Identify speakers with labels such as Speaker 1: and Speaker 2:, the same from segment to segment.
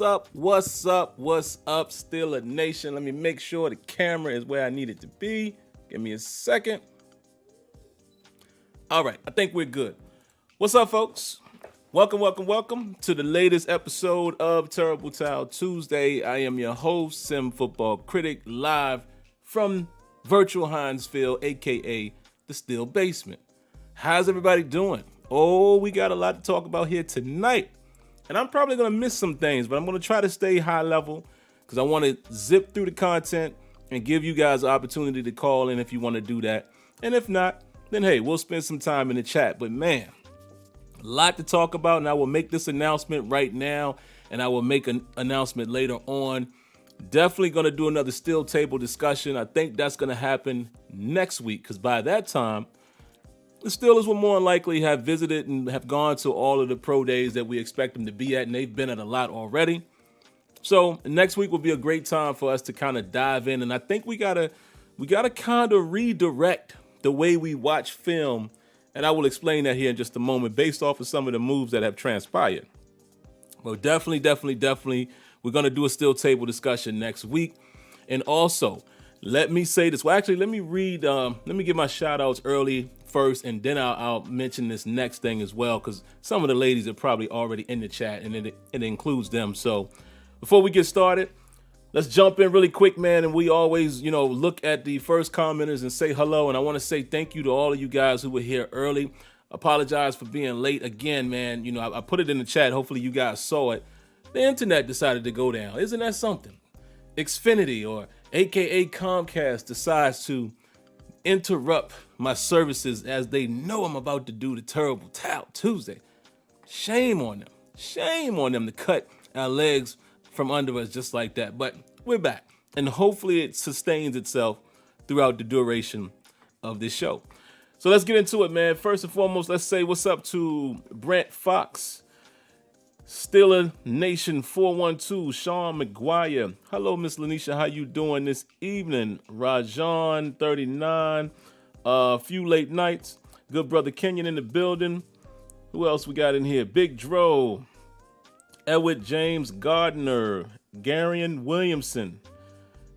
Speaker 1: up? What's up? What's up, Steeler Nation? Let me make sure the camera is where I need it to be. Give me a second. All right, I think we're good. What's up, folks? Welcome to the latest episode of Terrible Towel Tuesday. I am your host, SimFBallCritic, live from virtual Hinesville, aka the Steel Basement. How's everybody doing? Oh, we got a lot to talk about here tonight. And I'm probably going to miss some things, but I'm going to try to stay high level because I want to zip through the content and give you guys the opportunity to call in if you want to do that. And if not, then hey, we'll spend some time in the chat. But man, a lot to talk about, and I will make this announcement right now, and I will make an announcement later on. Definitely going to do another steel table discussion. I think that's going to happen next week because by that time, the Steelers will more than likely have visited and have gone to all of the pro days that we expect them to be at, and they've been at a lot already. So next week will be a great time for us to kind of dive in, and I think we gotta kind of redirect the way we watch film, and I will explain that here in just a moment based off of some of the moves that have transpired. Well, definitely, we're gonna do a steel table discussion next week, and also let me say this. Well, actually, let me give my shout outs early first, and then I'll mention this next thing as well, because some of the ladies are probably already in the chat, and it includes them. So before we get started, let's jump in really quick, man. And we always, look at the first commenters and say hello. And I want to say thank you to all of you guys who were here early. Apologize for being late again, man. I put it in the chat. Hopefully you guys saw it. The internet decided to go down. Isn't that something? Xfinity, or AKA Comcast, decides to interrupt my services as they know I'm about to do the Terrible Towel Tuesday. Shame on them. Shame on them to cut our legs from under us just like that. But we're back, and hopefully it sustains itself throughout the duration of this show. So let's get into it, man. First and foremost, let's say what's up to Brent Fox, Steeler Nation 412, Sean McGuire. Hello, Miss Lanisha. How you doing this evening? Rajan 39. A few late nights. Good brother Kenyon in the building. Who else we got in here? Big Dro. Edward James Gardner. Garion Williamson.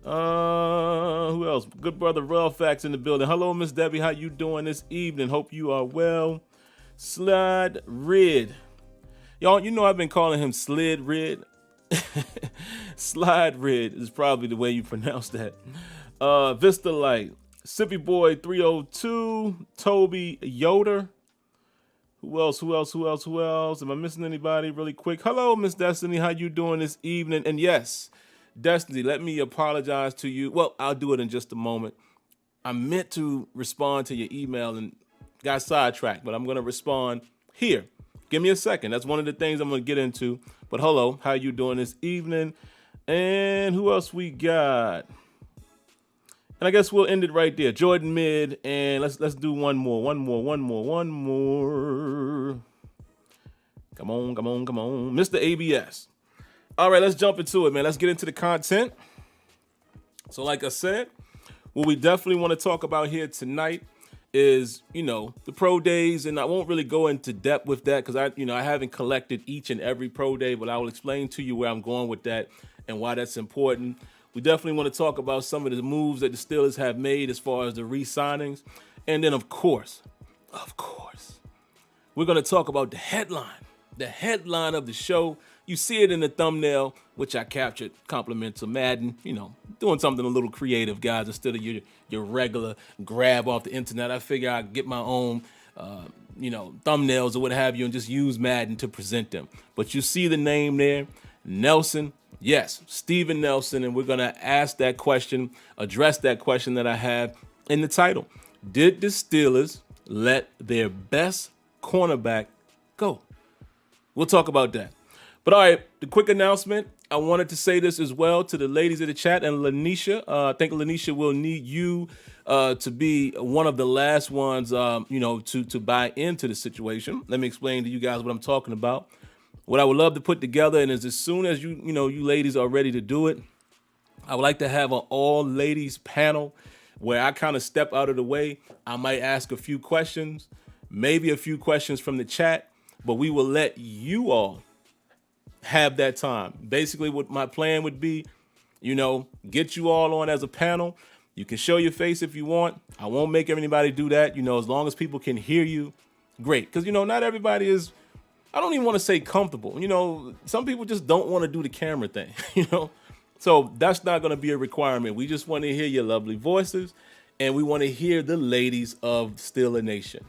Speaker 1: Who else? Good brother Relfax in the building. Hello, Miss Debbie. How you doing this evening? Hope you are well. Slide Red. Y'all, I've been calling him Slid Red. Slide Red is probably the way you pronounce that. Vista Light. Sippy Boy 302. Toby Yoder. Who else? Am I missing anybody really quick? Hello, Miss Destiny. How you doing this evening? And yes, Destiny, let me apologize to you. Well, I'll do it in just a moment. I meant to respond to your email and got sidetracked, but I'm going to respond here. Give me a second. That's one of the things I'm going to get into. But hello, how you doing this evening? And who else we got? And I guess we'll end it right there. Jordan Mid, and let's do one more. Come on. Mr. ABS. All right, let's jump into it, man. Let's get into the content. So like I said, what we definitely want to talk about here tonight is, the pro days, and I won't really go into depth with that because I haven't collected each and every pro day, but I will explain to you where I'm going with that and why that's important. We definitely want to talk about some of the moves that the Steelers have made as far as the re-signings. And then, of course, we're going to talk about the headline of the show. You see it in the thumbnail, which I captured. Compliments of Madden, doing something a little creative, guys, instead of your regular grab off the internet. I figure I'd get my own, thumbnails or what have you and just use Madden to present them. But you see the name there, Nelson. Yes, Steven Nelson, and we're going to ask that question, address that question that I have in the title. Did the Steelers let their best cornerback go? We'll talk about that. But all right, the quick announcement, I wanted to say this as well to the ladies in the chat and Lanisha. I think Lanisha will need you to be one of the last ones, to buy into the situation. Let me explain to you guys what I'm talking about. What I would love to put together, and is as soon as you ladies are ready to do it, I would like to have an all-ladies panel where I kind of step out of the way. I might ask a few questions, maybe a few questions from the chat, but we will let you all have that time. Basically, what my plan would be, get you all on as a panel. You can show your face if you want. I won't make anybody do that. As long as people can hear you, great. Because, not everybody is, I don't even want to say comfortable. Some people just don't want to do the camera thing, So that's not going to be a requirement. We just want to hear your lovely voices, and we want to hear the ladies of Steeler Nation.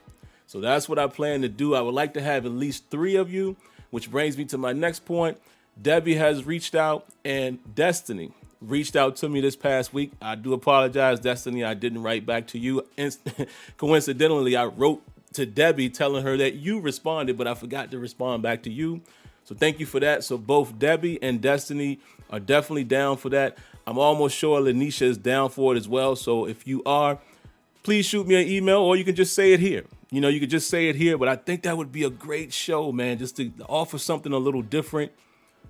Speaker 1: So that's what I plan to do. I would like to have at least 3 of you, which brings me to my next point. Debbie has reached out, and Destiny reached out to me this past week. I do apologize, Destiny. I didn't write back to you. Coincidentally, I wrote to Debbie telling her that you responded, but I forgot to respond back to you. So thank you for that. So both Debbie and Destiny are definitely down for that. I'm almost sure Lanisha is down for it as well. So if you are, please shoot me an email, or you can just say it here. You could just say it here, but I think that would be a great show, man, just to offer something a little different,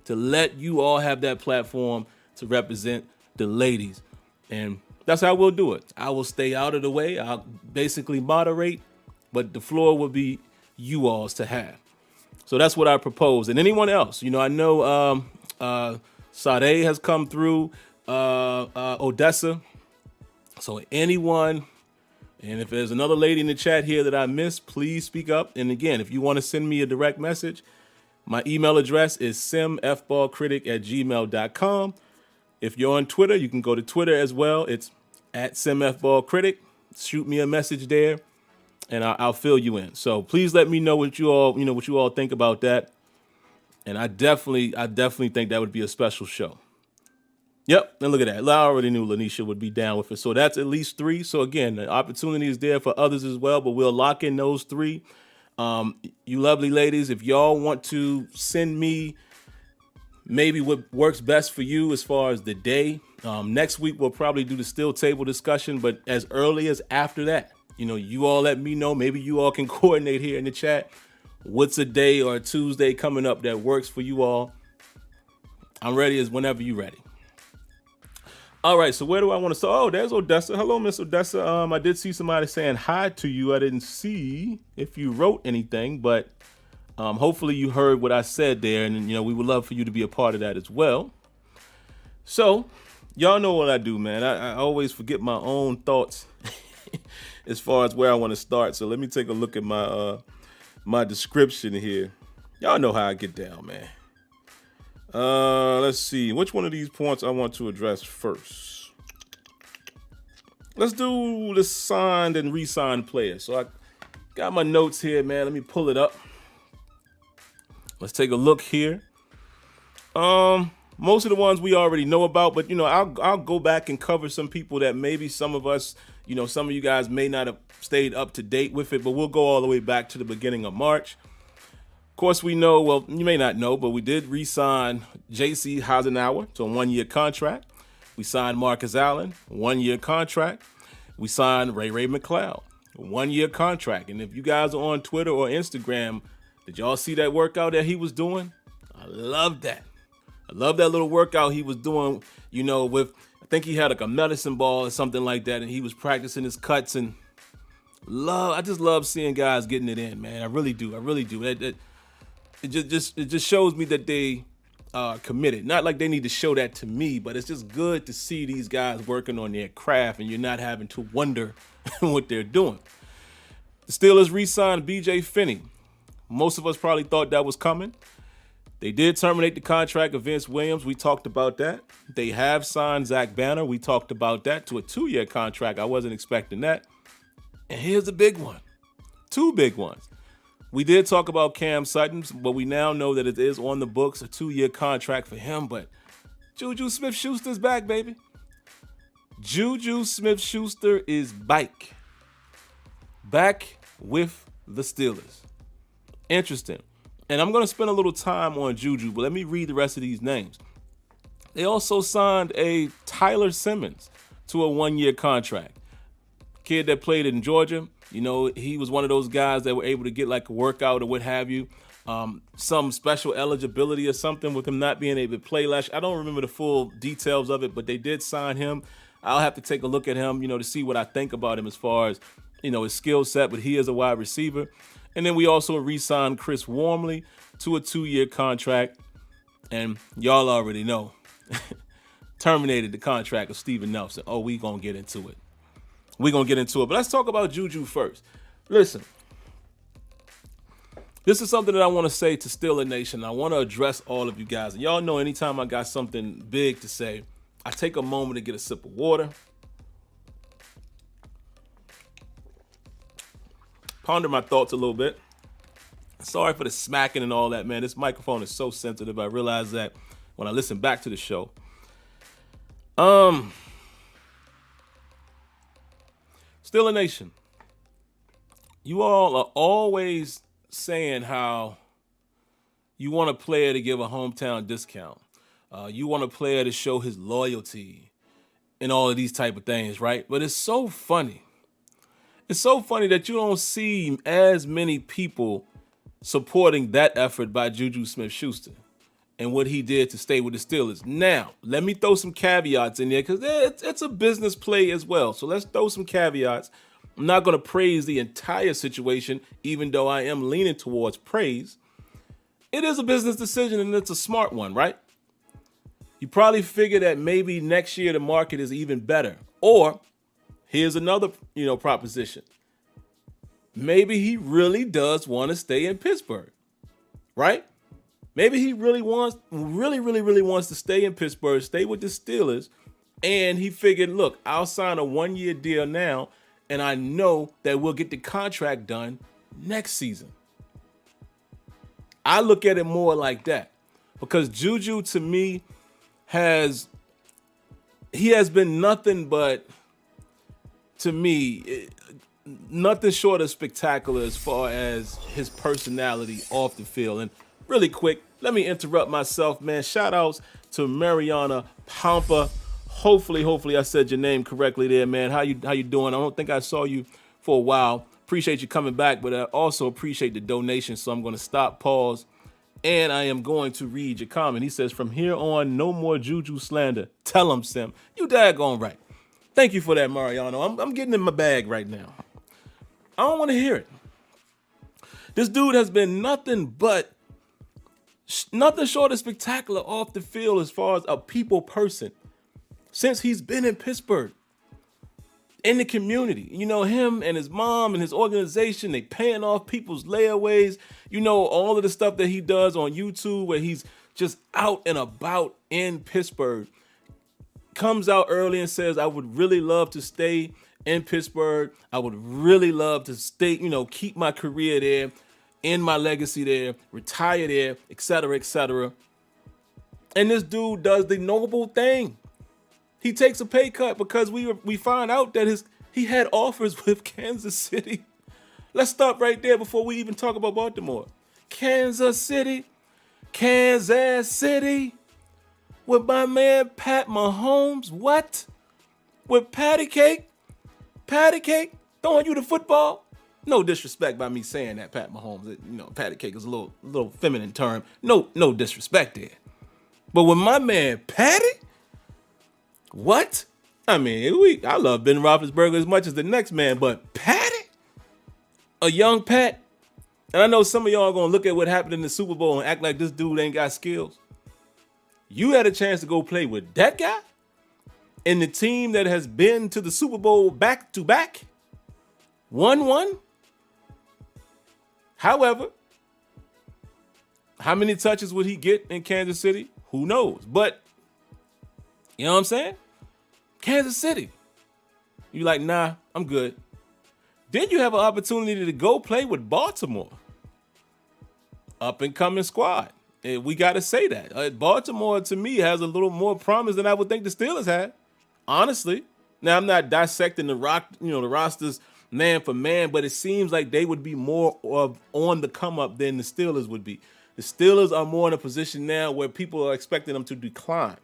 Speaker 1: to let you all have that platform to represent the ladies. And that's how we'll do it. I will stay out of the way. I'll basically moderate, but the floor will be you all's to have. So that's what I propose. And anyone else, I know Sade has come through, Odessa. So anyone, and if there's another lady in the chat here that I missed, please speak up. And again, if you want to send me a direct message, my email address is SimFBallCritic@gmail.com. If you're on Twitter, you can go to Twitter as well. It's @SimFBallCritic. Shoot me a message there, and I'll fill you in. So please let me know what you all think about that. And I definitely think that would be a special show. Yep, and look at that. I already knew Lanisha would be down with it. So that's at least 3. So again, the opportunity is there for others as well, but we'll lock in those 3. You lovely ladies, if y'all want to send me maybe what works best for you as far as the day, next week we'll probably do the steel table discussion, but as early as after that, you all let me know. Maybe you all can coordinate here in the chat. What's a day or a Tuesday coming up that works for you all? I'm ready as whenever you're ready. All right, so where do I want to start? Oh, there's Odessa. Hello, Miss Odessa. I did see somebody saying hi to you. I didn't see if you wrote anything, but hopefully you heard what I said there, and we would love for you to be a part of that as well. So, y'all know what I do, man. I always forget my own thoughts as far as where I want to start. So let me take a look at my description here. Y'all know how I get down, man. Let's see. Which one of these points I want to address first? Let's do the signed and re-signed players. So I got my notes here, man. Let me pull it up. Let's take a look here. Most of the ones we already know about, but I'll go back and cover some people that maybe some of us, some of you guys may not have stayed up to date with it, but we'll go all the way back to the beginning of March. Of course, we know, well, you may not know, but we did re-sign J.C. Heisenhower to a 1-year contract. We signed Marcus Allen, 1-year contract. We signed Ray McLeod, 1-year contract. And if you guys are on Twitter or Instagram, did y'all see that workout that he was doing? I love that. I love that little workout he was doing, with, I think he had like a medicine ball or something like that, and he was practicing his cuts, and I just love seeing guys getting it in, man. I really do. It just shows me that they are committed. Not like they need to show that to me, but it's just good to see these guys working on their craft, and you're not having to wonder what they're doing. The Steelers re-signed B.J. Finney. Most of us probably thought that was coming. They did terminate the contract of Vince Williams. We talked about that. They have signed Zach Banner. We talked about that to a 2-year contract. I wasn't expecting that. And here's the big one. 2 big ones. We did talk about Cam Sutton, but we now know that it is on the books, a 2-year contract for him. But Juju Smith-Schuster's back, baby. Juju Smith-Schuster is back with the Steelers. Interesting. And I'm going to spend a little time on Juju, but let me read the rest of these names. They also signed a Tyler Simmons to a 1-year contract. Kid that played in Georgia. He was one of those guys that were able to get like a workout or what have you. Some special eligibility or something with him not being able to play last. I don't remember the full details of it, but they did sign him. I'll have to take a look at him, to see what I think about him as far as, his skill set, but he is a wide receiver. And then we also re-signed Chris Wormley to a 2-year contract. And y'all already know. Terminated the contract of Steven Nelson. Oh, we gonna get into it. But let's talk about Juju first. Listen, this is something that I want to say to Steeler Nation. I want to address all of you guys. And y'all know anytime I got something big to say, I take a moment to get a sip of water, ponder my thoughts a little bit. Sorry for the smacking and all that, man. This microphone is so sensitive. I realize that when I listen back to the show. Steeler Nation, you all are always saying how you want a player to give a hometown discount. You want a player to show his loyalty and all of these type of things, right? But it's so funny. It's so funny that you don't see as many people supporting that effort by Juju Smith-Schuster and what he did to stay with the Steelers. Now, let me throw some caveats in there because it's a business play as well. So let's throw some caveats. I'm not going to praise the entire situation, even though I am leaning towards praise. It is a business decision, and it's a smart one, right? You probably figure that maybe next year the market is even better. Or here's another, proposition. Maybe he really does want to stay in Pittsburgh, right? Maybe he really wants to stay in Pittsburgh, stay with the Steelers, and he figured, look, I'll sign a 1-year deal now, and I know that we'll get the contract done next season. I look at it more like that because Juju, to me, has been nothing but, to me, nothing short of spectacular as far as his personality off the field. And really quick, let me interrupt myself, man. Shout outs to Mariana Pampa. Hopefully I said your name correctly there, man. How you doing? I don't think I saw you for a while. Appreciate you coming back, but I also appreciate the donation. So I'm going to stop, pause, and I am going to read your comment. He says, from here on, no more Juju slander. Tell him, Sim. You daggone right. Thank you for that, Mariano. I'm getting in my bag right now. I don't want to hear it. This dude has been nothing short of spectacular off the field as far as a people person since he's been in Pittsburgh, in the community. Him and his mom and his organization, they paying off people's layaways. All of the stuff that he does on YouTube where he's just out and about in Pittsburgh. Comes out early and says, I would really love to stay in Pittsburgh. I would really love to stay, keep my career there, end my legacy there, retire there, et cetera, et cetera. And this dude does the noble thing. He takes a pay cut because we find out that he had offers with Kansas City. Let's stop right there before we even talk about Baltimore. Kansas City. With my man Pat Mahomes. What? With Patty Cake throwing you the football. No disrespect by me saying that, Pat Mahomes. Patty Cake is a little feminine term. No disrespect there. But with my man Patty, what? I mean, I love Ben Roethlisberger as much as the next man, but Patty, a young Pat, and I know some of y'all are gonna look at what happened in the Super Bowl and act like this dude ain't got skills. You had a chance to go play with that guy in the team that has been to the Super Bowl back to back, 1-1. However, how many touches would he get in Kansas City? Who knows? But you know what I'm saying? Kansas City. You like, nah, I'm good. Then you have an opportunity to go play with Baltimore. Up and coming squad. And we got to say that. Baltimore, to me, has a little more promise than I would think the Steelers had. Honestly. Now, I'm not dissecting the rosters man for man, but it seems like they would be more on the come up than the Steelers would be. The Steelers are more in a position now where people are expecting them to decline.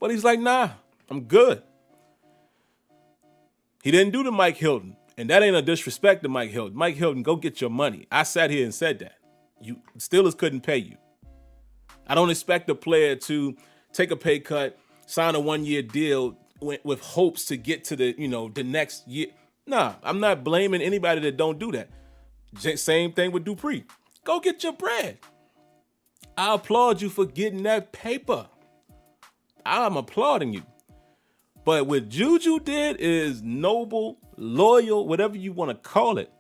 Speaker 1: But he's like, nah, I'm good. He didn't do the Mike Hilton. And that ain't a disrespect to Mike Hilton. Mike Hilton, go get your money. I sat here and said that. Steelers couldn't pay you. I don't expect a player to take a pay cut, sign a 1-year deal with hopes to get to the next year. Nah, I'm not blaming anybody that don't do that. Same thing with Dupree. Go get your bread. I applaud you for getting that paper. I'm applauding you. But what Juju did is noble, loyal, whatever you want to call it.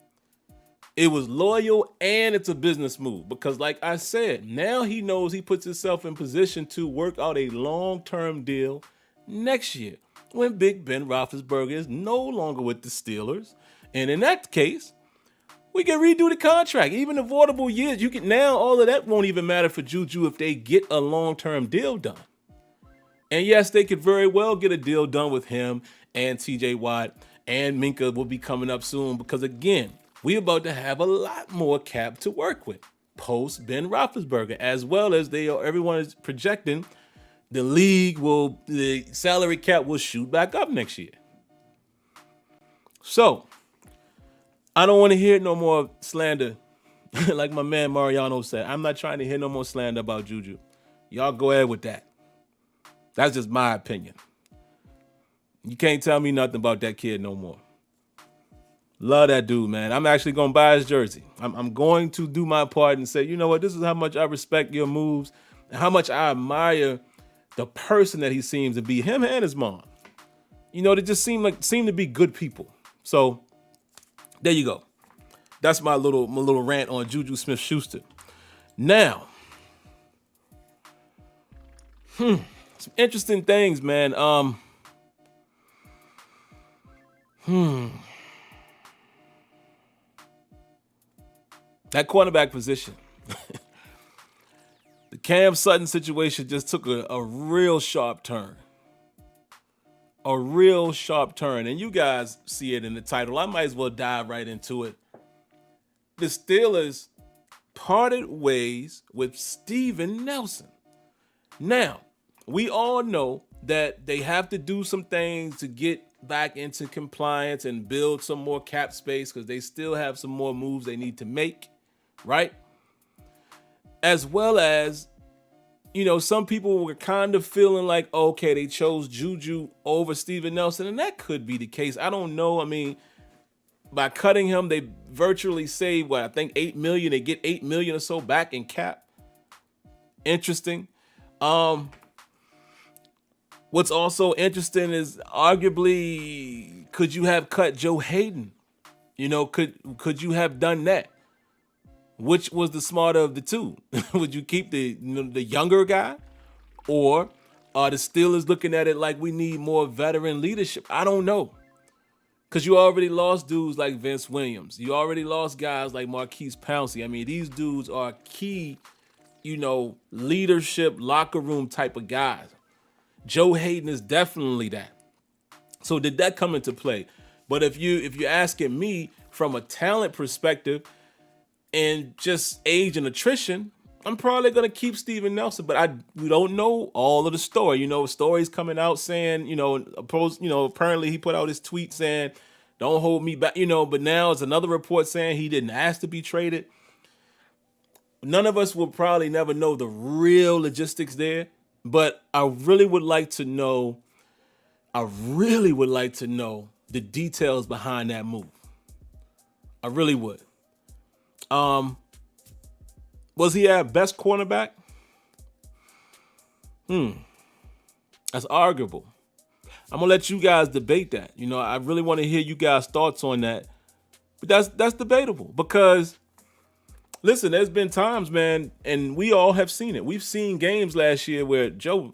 Speaker 1: It was loyal and it's a business move because like I said, now he knows he puts himself in position to work out a long-term deal next year when Big Ben Roethlisberger is no longer with the Steelers. And in that case, we can redo the contract. Even avoidable years, you can now all of that won't even matter for Juju if they get a long-term deal done. And yes, they could very well get a deal done with him and TJ Watt and Minka will be coming up soon because again, we're about to have a lot more cap to work with post Ben Roethlisberger, as well as everyone is projecting the salary cap will shoot back up next year. So I don't want to hear no more slander. Like my man Mariano said, I'm not trying to hear no more slander about Juju. Y'all go ahead with that. That's just my opinion. You can't tell me nothing about that kid no more. Love that dude, man. I'm actually going to buy his jersey. I'm going to do my part and say, you know what? This is how much I respect your moves and how much I admire the person that he seems to be, him and his mom. You know, they just seem to be good people. So there you go. That's my little rant on Juju Smith-Schuster. Now, some interesting things, man. That cornerback position. The Cam Sutton situation just took a real sharp turn. A real sharp turn. And you guys see it in the title. I might as well dive right into it. The Steelers parted ways with Steven Nelson. Now, we all know that they have to do some things to get back into compliance and build some more cap space because they still have some more moves they need to make. Right? As well as, you know, some people were kind of feeling like, okay, they chose Juju over Steven Nelson, and that could be the case. I don't know. I mean, by cutting him, they virtually save, I think $8 million. They get $8 million or so back in cap. Interesting. What's also interesting is arguably, could you have cut Joe Hayden? You know, could you have done that? Which was the smarter of the two? Would you keep the younger guy? Or are the Steelers looking at it like we need more veteran leadership? I don't know. Because you already lost dudes like Vince Williams. You already lost guys like Marquise Pouncey. I mean, these dudes are key, leadership, locker room type of guys. Joe Hayden is definitely that. So did that come into play? But if you're asking me from a talent perspective, and just age and attrition, I'm probably going to keep Steven Nelson, but we don't know all of the story. Stories coming out saying, apparently he put out his tweet saying, don't hold me back, but now it's another report saying he didn't ask to be traded. None of us will probably never know the real logistics there, but I really would like to know the details behind that move. I really would. Was he our best cornerback? That's arguable. I'm gonna let you guys debate that. I really want to hear you guys' thoughts on that. But that's debatable because, listen, there's been times, man, and we all have seen it. We've seen games last year where Joe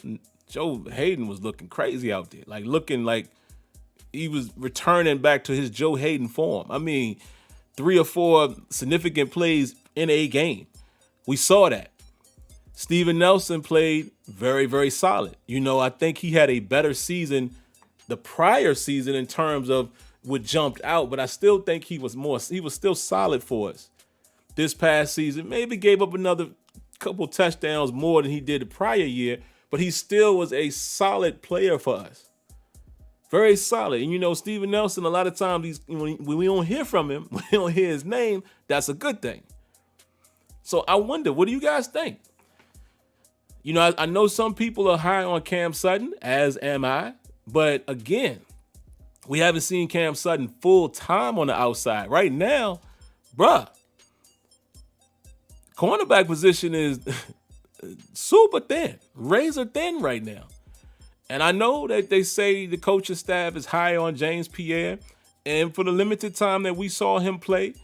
Speaker 1: Hayden was looking crazy out there, looking like he was returning back to his Joe Hayden form. I mean, 3 or 4 significant plays in a game. We saw that. Steven Nelson played very, very solid. I think he had a better season the prior season in terms of what jumped out, but I still think he was still solid for us. This past season, maybe gave up another couple touchdowns more than he did the prior year, but he still was a solid player for us. Very solid. And Steven Nelson, a lot of times when we don't hear from him, we don't hear his name, that's a good thing. So I wonder, what do you guys think? I know some people are high on Cam Sutton, as am I. But again, we haven't seen Cam Sutton full time on the outside. Right now, cornerback position is super thin, razor thin right now. And I know that they say the coaching staff is high on James Pierre. And for the limited time that we saw him play,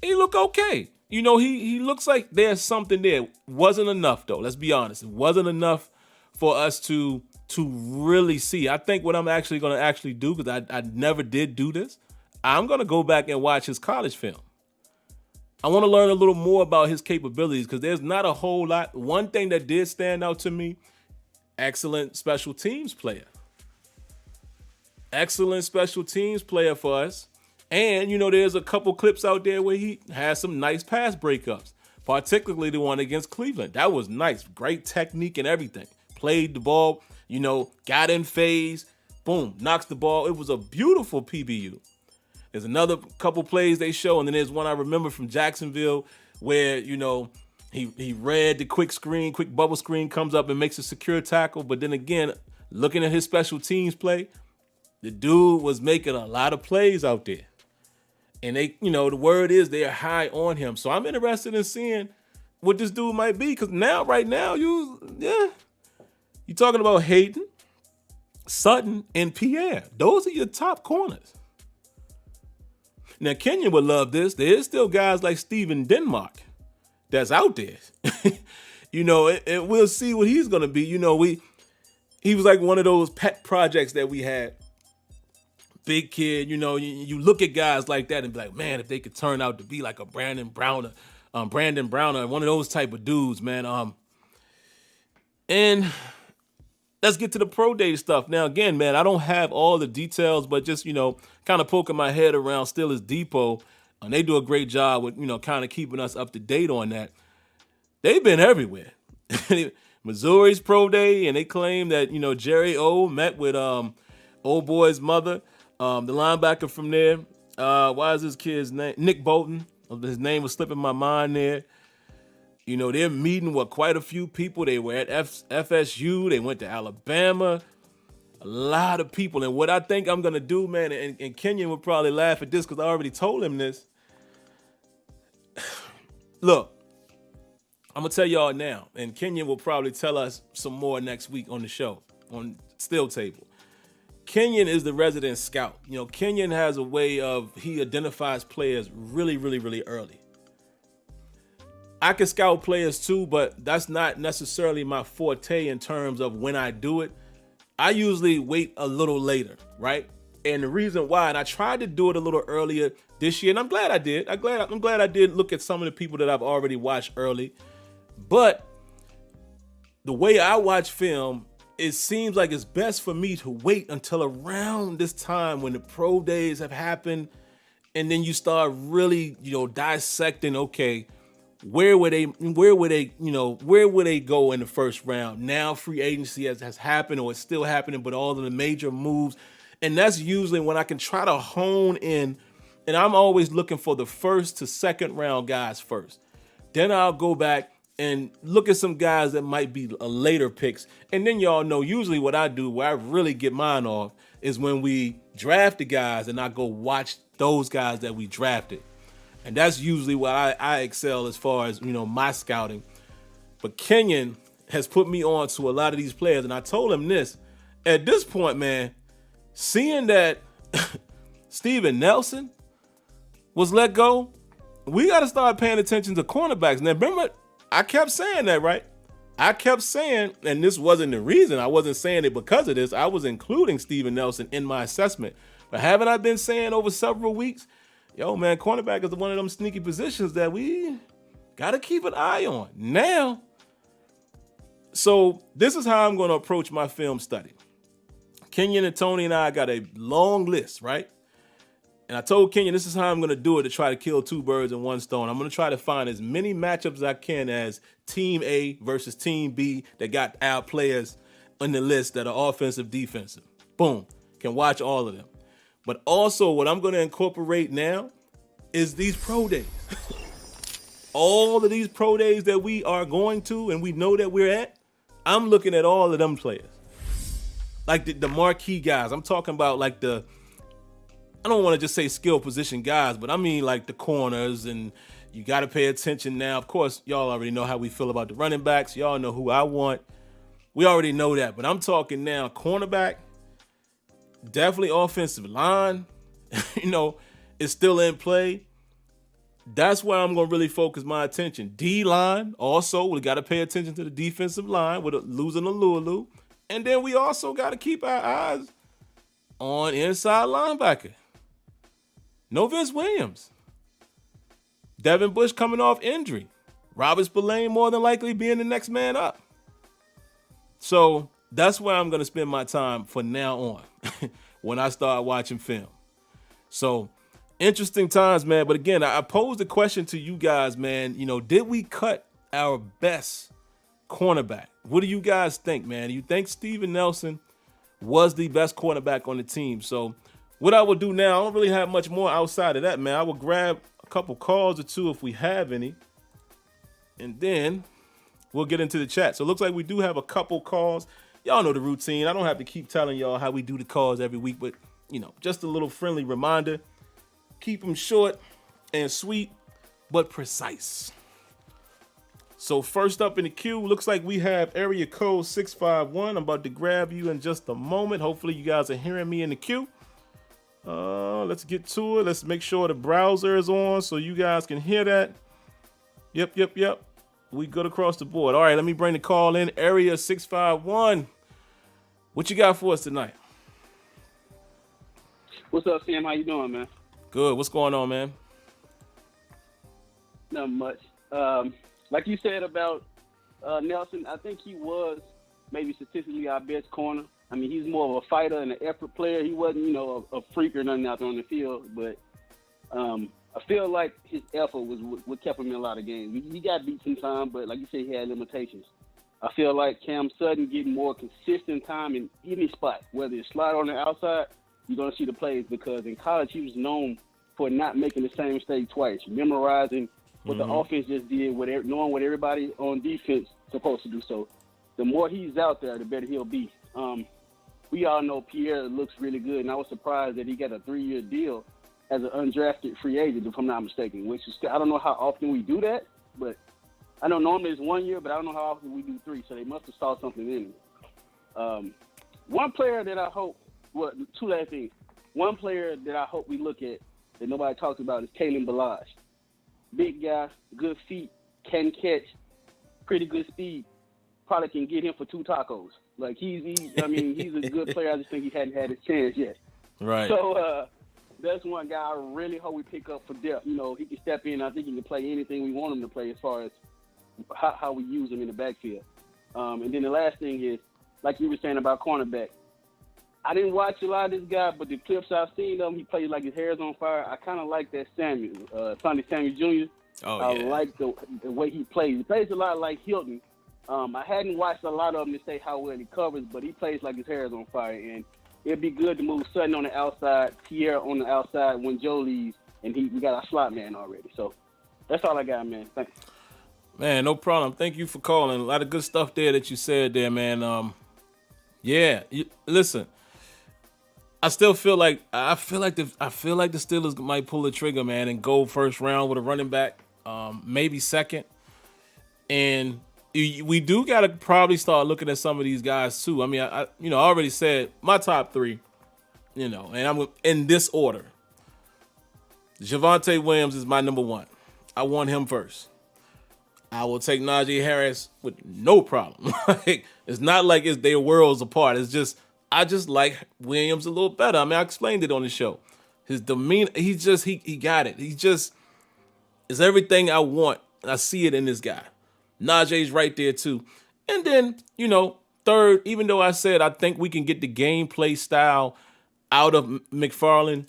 Speaker 1: he looked okay. He looks like there's something there. Wasn't enough, though. Let's be honest. It wasn't enough for us to really see. I think what I'm actually going to do, because I never did do this, I'm going to go back and watch his college film. I want to learn a little more about his capabilities, because there's not a whole lot. One thing that did stand out to me, excellent special teams player. Excellent special teams player for us. And, there's a couple clips out there where he has some nice pass breakups, particularly the one against Cleveland. That was nice. Great technique and everything. Played the ball, got in phase, boom, knocks the ball. It was a beautiful PBU. There's another couple plays they show, and then there's one I remember from Jacksonville where, he read the quick bubble screen, comes up and makes a secure tackle. But then again, looking at his special teams play, the dude was making a lot of plays out there. And they, the word is they're high on him. So I'm interested in seeing what this dude might be. Because right now, you're talking about Hayden, Sutton, and Pierre. Those are your top corners. Now, Kenyon would love this. There's still guys like Steven Denmark that's out there. And we'll see what he's going to be. He was like one of those pet projects that we had. Big kid, you look at guys like that and be like, man, if they could turn out to be like a Brandon Browner, one of those type of dudes, man. And let's get to the pro day stuff. Now, again, man, I don't have all the details, but just, kind of poking my head around Steelers Depot. And they do a great job with, kind of keeping us up to date on that. They've been everywhere. Missouri's pro day, and they claim that, Jerry O met with old boy's mother. The linebacker from there, why is this kid's name? Nick Bolton. His name was slipping my mind there. They're meeting with quite a few people. They were at FSU. They went to Alabama. A lot of people. And what I think I'm going to do, man, and Kenyon would probably laugh at this because I already told him this. Look, I'm going to tell y'all now, and Kenyon will probably tell us some more next week on the show, on Still Table. Kenyon is the resident scout. Kenyon has a way of, he identifies players really, really, really early. I can scout players too, but that's not necessarily my forte in terms of when I do it. I usually wait a little later, right? And the reason why, and I tried to do it a little earlier this year, and I'm glad I did. I'm glad I did look at some of the people that I've already watched early. But the way I watch film, it seems like it's best for me to wait until around this time when the pro days have happened, and then you start really, dissecting, okay, where would they go in the first round? Now free agency has happened, or it's still happening, but all of the major moves. And that's usually when I can try to hone in, and I'm always looking for the first to second round guys first. Then I'll go back and look at some guys that might be a later picks. And then y'all know usually what I do, where I really get mine off, is when we draft the guys and I go watch those guys that we drafted. And that's usually where I excel as far as, my scouting. But Kenyon has put me on to a lot of these players. And I told him this. At this point, man, seeing that Steven Nelson was let go, we got to start paying attention to cornerbacks. Now, remember, I kept saying that, right? I kept saying, and this wasn't the reason. I wasn't saying it because of this. I was including Steven Nelson in my assessment. But haven't I been saying over several weeks, yo, man, cornerback is one of them sneaky positions that we got to keep an eye on now. So this is how I'm going to approach my film study. Kenyon and Tony and I got a long list, right? And I told Kenyon, this is how I'm going to do it to try to kill two birds in one stone. I'm going to try to find as many matchups as I can as Team A versus Team B that got our players on the list that are offensive, defensive. Boom. Can watch all of them. But also what I'm going to incorporate now is these pro days. All of these pro days that we are going to and we know that we're at, I'm looking at all of them players. Like the marquee guys. I'm talking about like I don't want to just say skill position guys, but I mean like the corners and, You got to pay attention now. Of course, y'all already know how we feel about the running backs. Y'all know who I want. We already know that. But I'm talking now cornerback, definitely offensive line, is still in play. That's where I'm going to really focus my attention. D-line, also, we got to pay attention to the defensive line with losing Lulu. And then we also got to keep our eyes on inside linebacker. No Vince Williams. Devin Bush coming off injury. Robert Spillane more than likely being the next man up. So that's where I'm going to spend my time from now on when I start watching film. So interesting times, man. But again, I posed a question to you guys, man. Did we cut our best cornerback? What do you guys think, man? Do you think Steven Nelson was the best cornerback on the team? So what I will do now, I don't really have much more outside of that, man. I will grab a couple calls or two if we have any, and then we'll get into the chat. So it looks like we do have a couple calls. Y'all know the routine. I don't have to keep telling y'all how we do the calls every week, but, just a little friendly reminder. Keep them short and sweet, but precise. So first up in the queue, looks like we have area code 651. I'm about to grab you in just a moment. Hopefully you guys are hearing me in the queue. Let's get to it. Let's make sure the browser is on so you guys can hear that. Yep. We good across the board. All right, let me bring the call in. Area 651. What you got for us tonight?
Speaker 2: What's up, Sam? How you doing, man?
Speaker 1: Good. What's going on, man?
Speaker 2: Not much. Like you said about Nelson, I think he was maybe statistically our best corner. I mean, he's more of a fighter and an effort player. He wasn't, a freak or nothing out there on the field. But I feel like his effort was what kept him in a lot of games. He got beat sometime, but like you said, he had limitations. I feel like Cam Sutton getting more consistent time in any spot, whether it's slide on the outside, you're going to see the plays, because in college he was known for not making the same mistake twice, memorizing what the offense just did, knowing what everybody on defense is supposed to do. So the more he's out there, the better he'll be. We all know Pierre looks really good, and I was surprised that he got a 3-year deal as an undrafted free agent, if I'm not mistaken, which is, I don't know how often we do that, but I know normally it's 1 year, but I don't know how often we do 3, so they must have saw something in him. One player that I hope, two last things. One player that I hope we look at that nobody talks about is Kalen Ballage. Big guy, good feet, can catch, pretty good speed. Probably can get him for 2 tacos. Like he's a good player. I just think he hadn't had his chance yet.
Speaker 1: Right.
Speaker 2: So that's one guy I really hope we pick up for depth. He can step in. I think he can play anything we want him to play as far as how we use him in the backfield. And then the last thing is, like you were saying about cornerback. I didn't watch a lot of this guy, but the clips I've seen of him, he plays like his hair's on fire. I kind of like that Sonny Samuel Jr. I like the way he plays. He plays a lot like Hilton. I hadn't watched a lot of him to say how well he covers, but he plays like his hair is on fire. And it'd be good to move Sutton on the outside, Pierre on the outside when Joe leaves, and we got our slot man already. So that's all I got, man. Thanks.
Speaker 1: Man, no problem. Thank you for calling. A lot of good stuff there that you said there, man. Listen. I feel like the Steelers might pull the trigger, man, and go first round with a running back, maybe second. And we do got to probably start looking at some of these guys too. I mean, I already said my top 3, and I'm in this order. Javonte Williams is my number 1. I want him first. I will take Najee Harris with no problem. It's not like they're worlds apart. It's just, I just like Williams a little better. I mean, I explained it on the show. His demeanor, he got it. He just is everything I want. I see it in this guy. Najee's right there too. And then, third, even though I said I think we can get the gameplay style out of McFarland,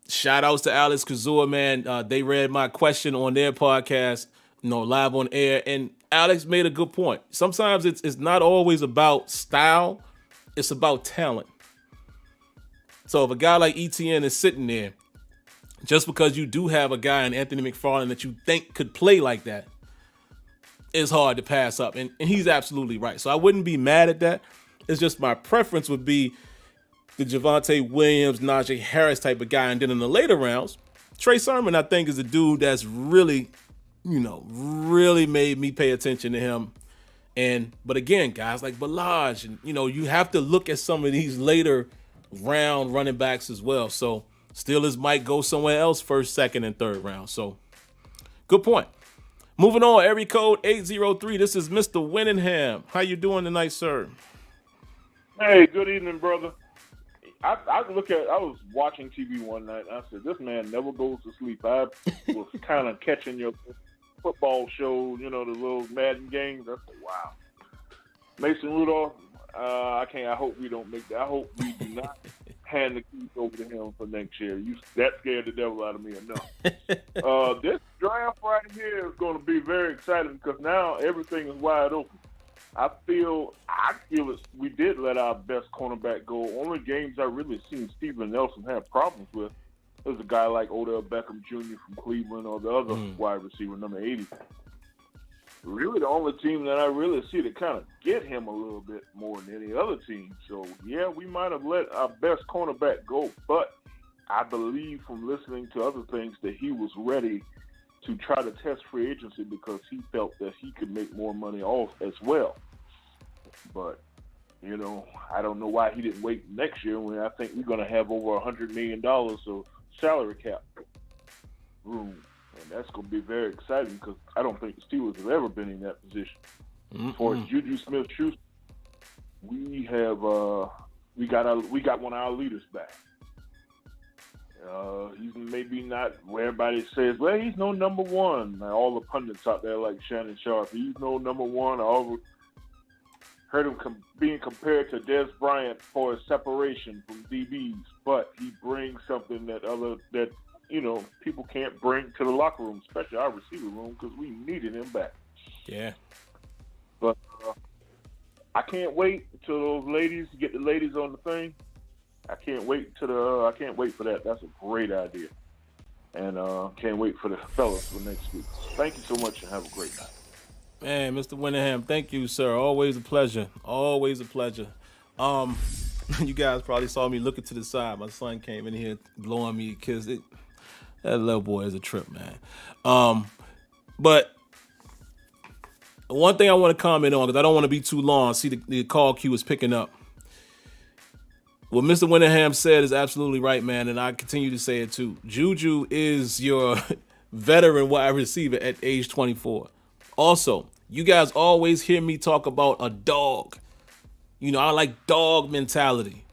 Speaker 1: shout outs to Alex Kazua, man. They read my question on their podcast, live on air. And Alex made a good point. Sometimes it's not always about style. It's about talent. So if a guy like ETN is sitting there, just because you do have a guy in Anthony McFarland that you think could play like that, it's hard to pass up. And he's absolutely right. So I wouldn't be mad at that. It's just my preference would be the Javonte Williams, Najee Harris type of guy. And then in the later rounds, Trey Sermon, I think, is a dude that's really, really made me pay attention to him. But again, guys like Ballage, and you have to look at some of these later round running backs as well. So Steelers might go somewhere else first, second, and third round. So good point. Moving on, area code 803. This is Mr. Winningham. How you doing tonight, sir?
Speaker 3: Hey, good evening, brother. I was watching TV one night, and I said, this man never goes to sleep. I was kind of catching your football show, the little Madden games. I said, wow. Mason Rudolph, I hope we don't make that. I hope we do not hand the keys over to him for next year. That scared the devil out of me enough. This draft right here is going to be very exciting because now everything is wide open. I feel we did let our best cornerback go. Only games I really seen Steven Nelson have problems with is a guy like Odell Beckham Jr. from Cleveland or the other wide receiver, number 80. Really the only team that I really see to kind of get him a little bit more than any other team. So, yeah, we might have let our best cornerback go, but I believe from listening to other things that he was ready to try to test free agency because he felt that he could make more money off as well. But, I don't know why he didn't wait next year when I think we're going to have over $100 million of salary cap room. And that's going to be very exciting because I don't think the Steelers have ever been in that position. As far as Juju Smith-Schuster, we got one of our leaders back. He's maybe not where everybody says, well, he's no number one. Now, all the pundits out there like Shannon Sharp, he's no number one. I heard him being compared to Des Bryant for his separation from DBs, but he brings something that people can't bring to the locker room, especially our receiver room, because we needed him back.
Speaker 1: Yeah.
Speaker 3: But I can't wait until those ladies get the ladies on the thing. I can't wait for that. That's a great idea. And can't wait for the fellas for next week. Thank you so much and have a great night.
Speaker 1: Man, Mr. Winningham, thank you, sir. Always a pleasure. Always a pleasure. You guys probably saw me looking to the side. My son came in here blowing me because that little boy is a trip, man. But one thing I want to comment on, because I don't want to be too long. See, the call queue is picking up. What Mr. Winningham said is absolutely right, man, and I continue to say it too. Juju is your veteran wide receiver at age 24. Also, you guys always hear me talk about a dog. I like dog mentality,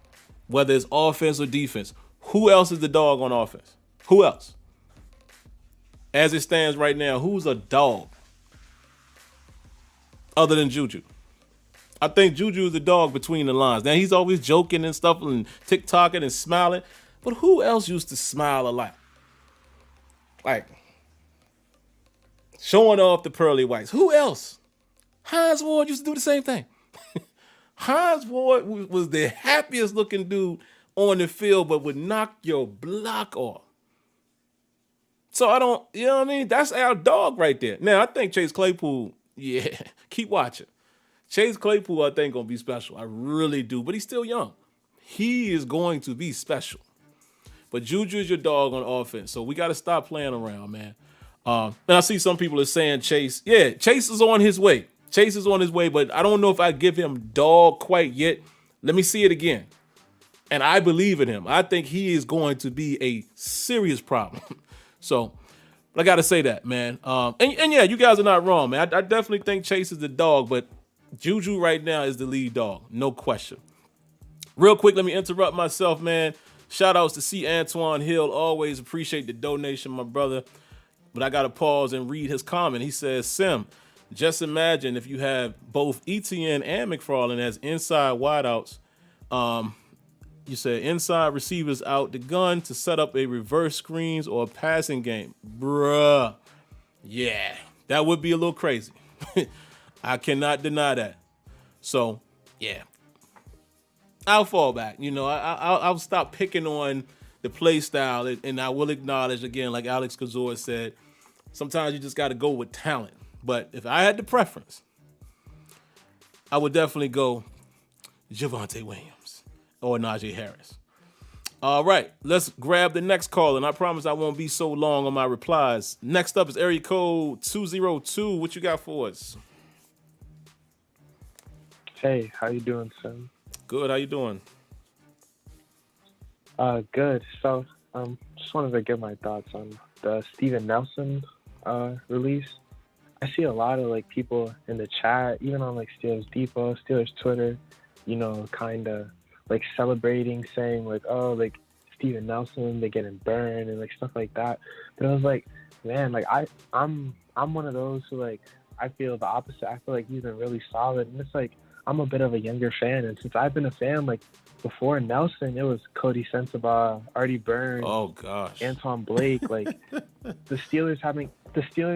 Speaker 1: whether it's offense or defense. Who else is the dog on offense? Who else? As it stands right now, who's a dog other than Juju? I think Juju is the dog between the lines. Now, he's always joking and stuff and TikToking and smiling, but who else used to smile a lot? Like, showing off the pearly whites. Who else? Hines Ward used to do the same thing. Hines Ward was the happiest looking dude on the field, but would knock your block off. So I don't, you know what I mean? That's our dog right there. Now, I think Chase Claypool, yeah, keep watching. Chase Claypool, I think, going to be special. I really do. But he's still young. He is going to be special. But Juju is your dog on offense. So we got to stop playing around, man. And I see some people are saying Chase. Yeah, Chase is on his way. Chase is on his way, but I don't know if I give him dog quite yet. Let me see it again. And I believe in him. I think he is going to be a serious problem. So I got to say that, man. And yeah, you guys are not wrong, man. I definitely think Chase is the dog, but Juju right now is the lead dog. No question. Real quick, let me interrupt myself, man. Shout outs to C. Antoine Hill. Always appreciate the donation, my brother. But I got to pause and read his comment. He says, Sim, just imagine if you have both Etienne and McFarland as inside wideouts. You said inside receivers out the gun to set up a reverse screens or a passing game. Bruh. Yeah, that would be a little crazy. I cannot deny that. So, yeah. I'll fall back. I'll stop picking on the play style, and I will acknowledge, again, like Alex Kazor said, sometimes you just got to go with talent. But if I had the preference, I would definitely go Javonte Williams or Najee Harris. All right, let's grab the next call, and I promise I won't be so long on my replies. Next up is area code 202. What you got for us?
Speaker 4: Hey, how you doing, Sim?
Speaker 1: Good. How you doing?
Speaker 4: Good. So, just wanted to give my thoughts on the Steven Nelson release. I see a lot of like people in the chat, even on like Steelers Depot, Steelers Twitter, kind of like celebrating, saying like, oh, like Steven Nelson, they're getting burned and like stuff like that. But I was like, man, like I'm one of those who like I feel the opposite. I feel like he's been really solid, and it's like I'm a bit of a younger fan, and since I've been a fan, like before Nelson, it was Cody Sensabaugh, Artie Burns,
Speaker 1: Oh gosh,
Speaker 4: Antoine Blake. Like the Steelers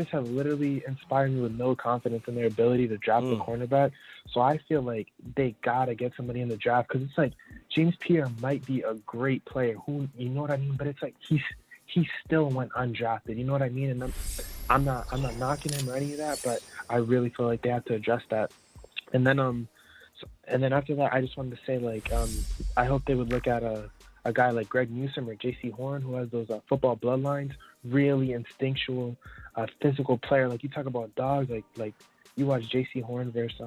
Speaker 4: have literally inspired me with no confidence in their ability to draft a cornerback. So I feel like they gotta get somebody in the draft, because it's like James Pierre might be a great player, who, you know what I mean, but it's like he still went undrafted, you know what I mean? And I'm not knocking him or any of that, but I really feel like they have to address that. And then after that, I just wanted to say, like, I hope they would look at a guy like Greg Newsome or J.C. Horn, who has those football bloodlines, really instinctual, physical player. Like, you talk about dogs, like you watch J.C. Horn versus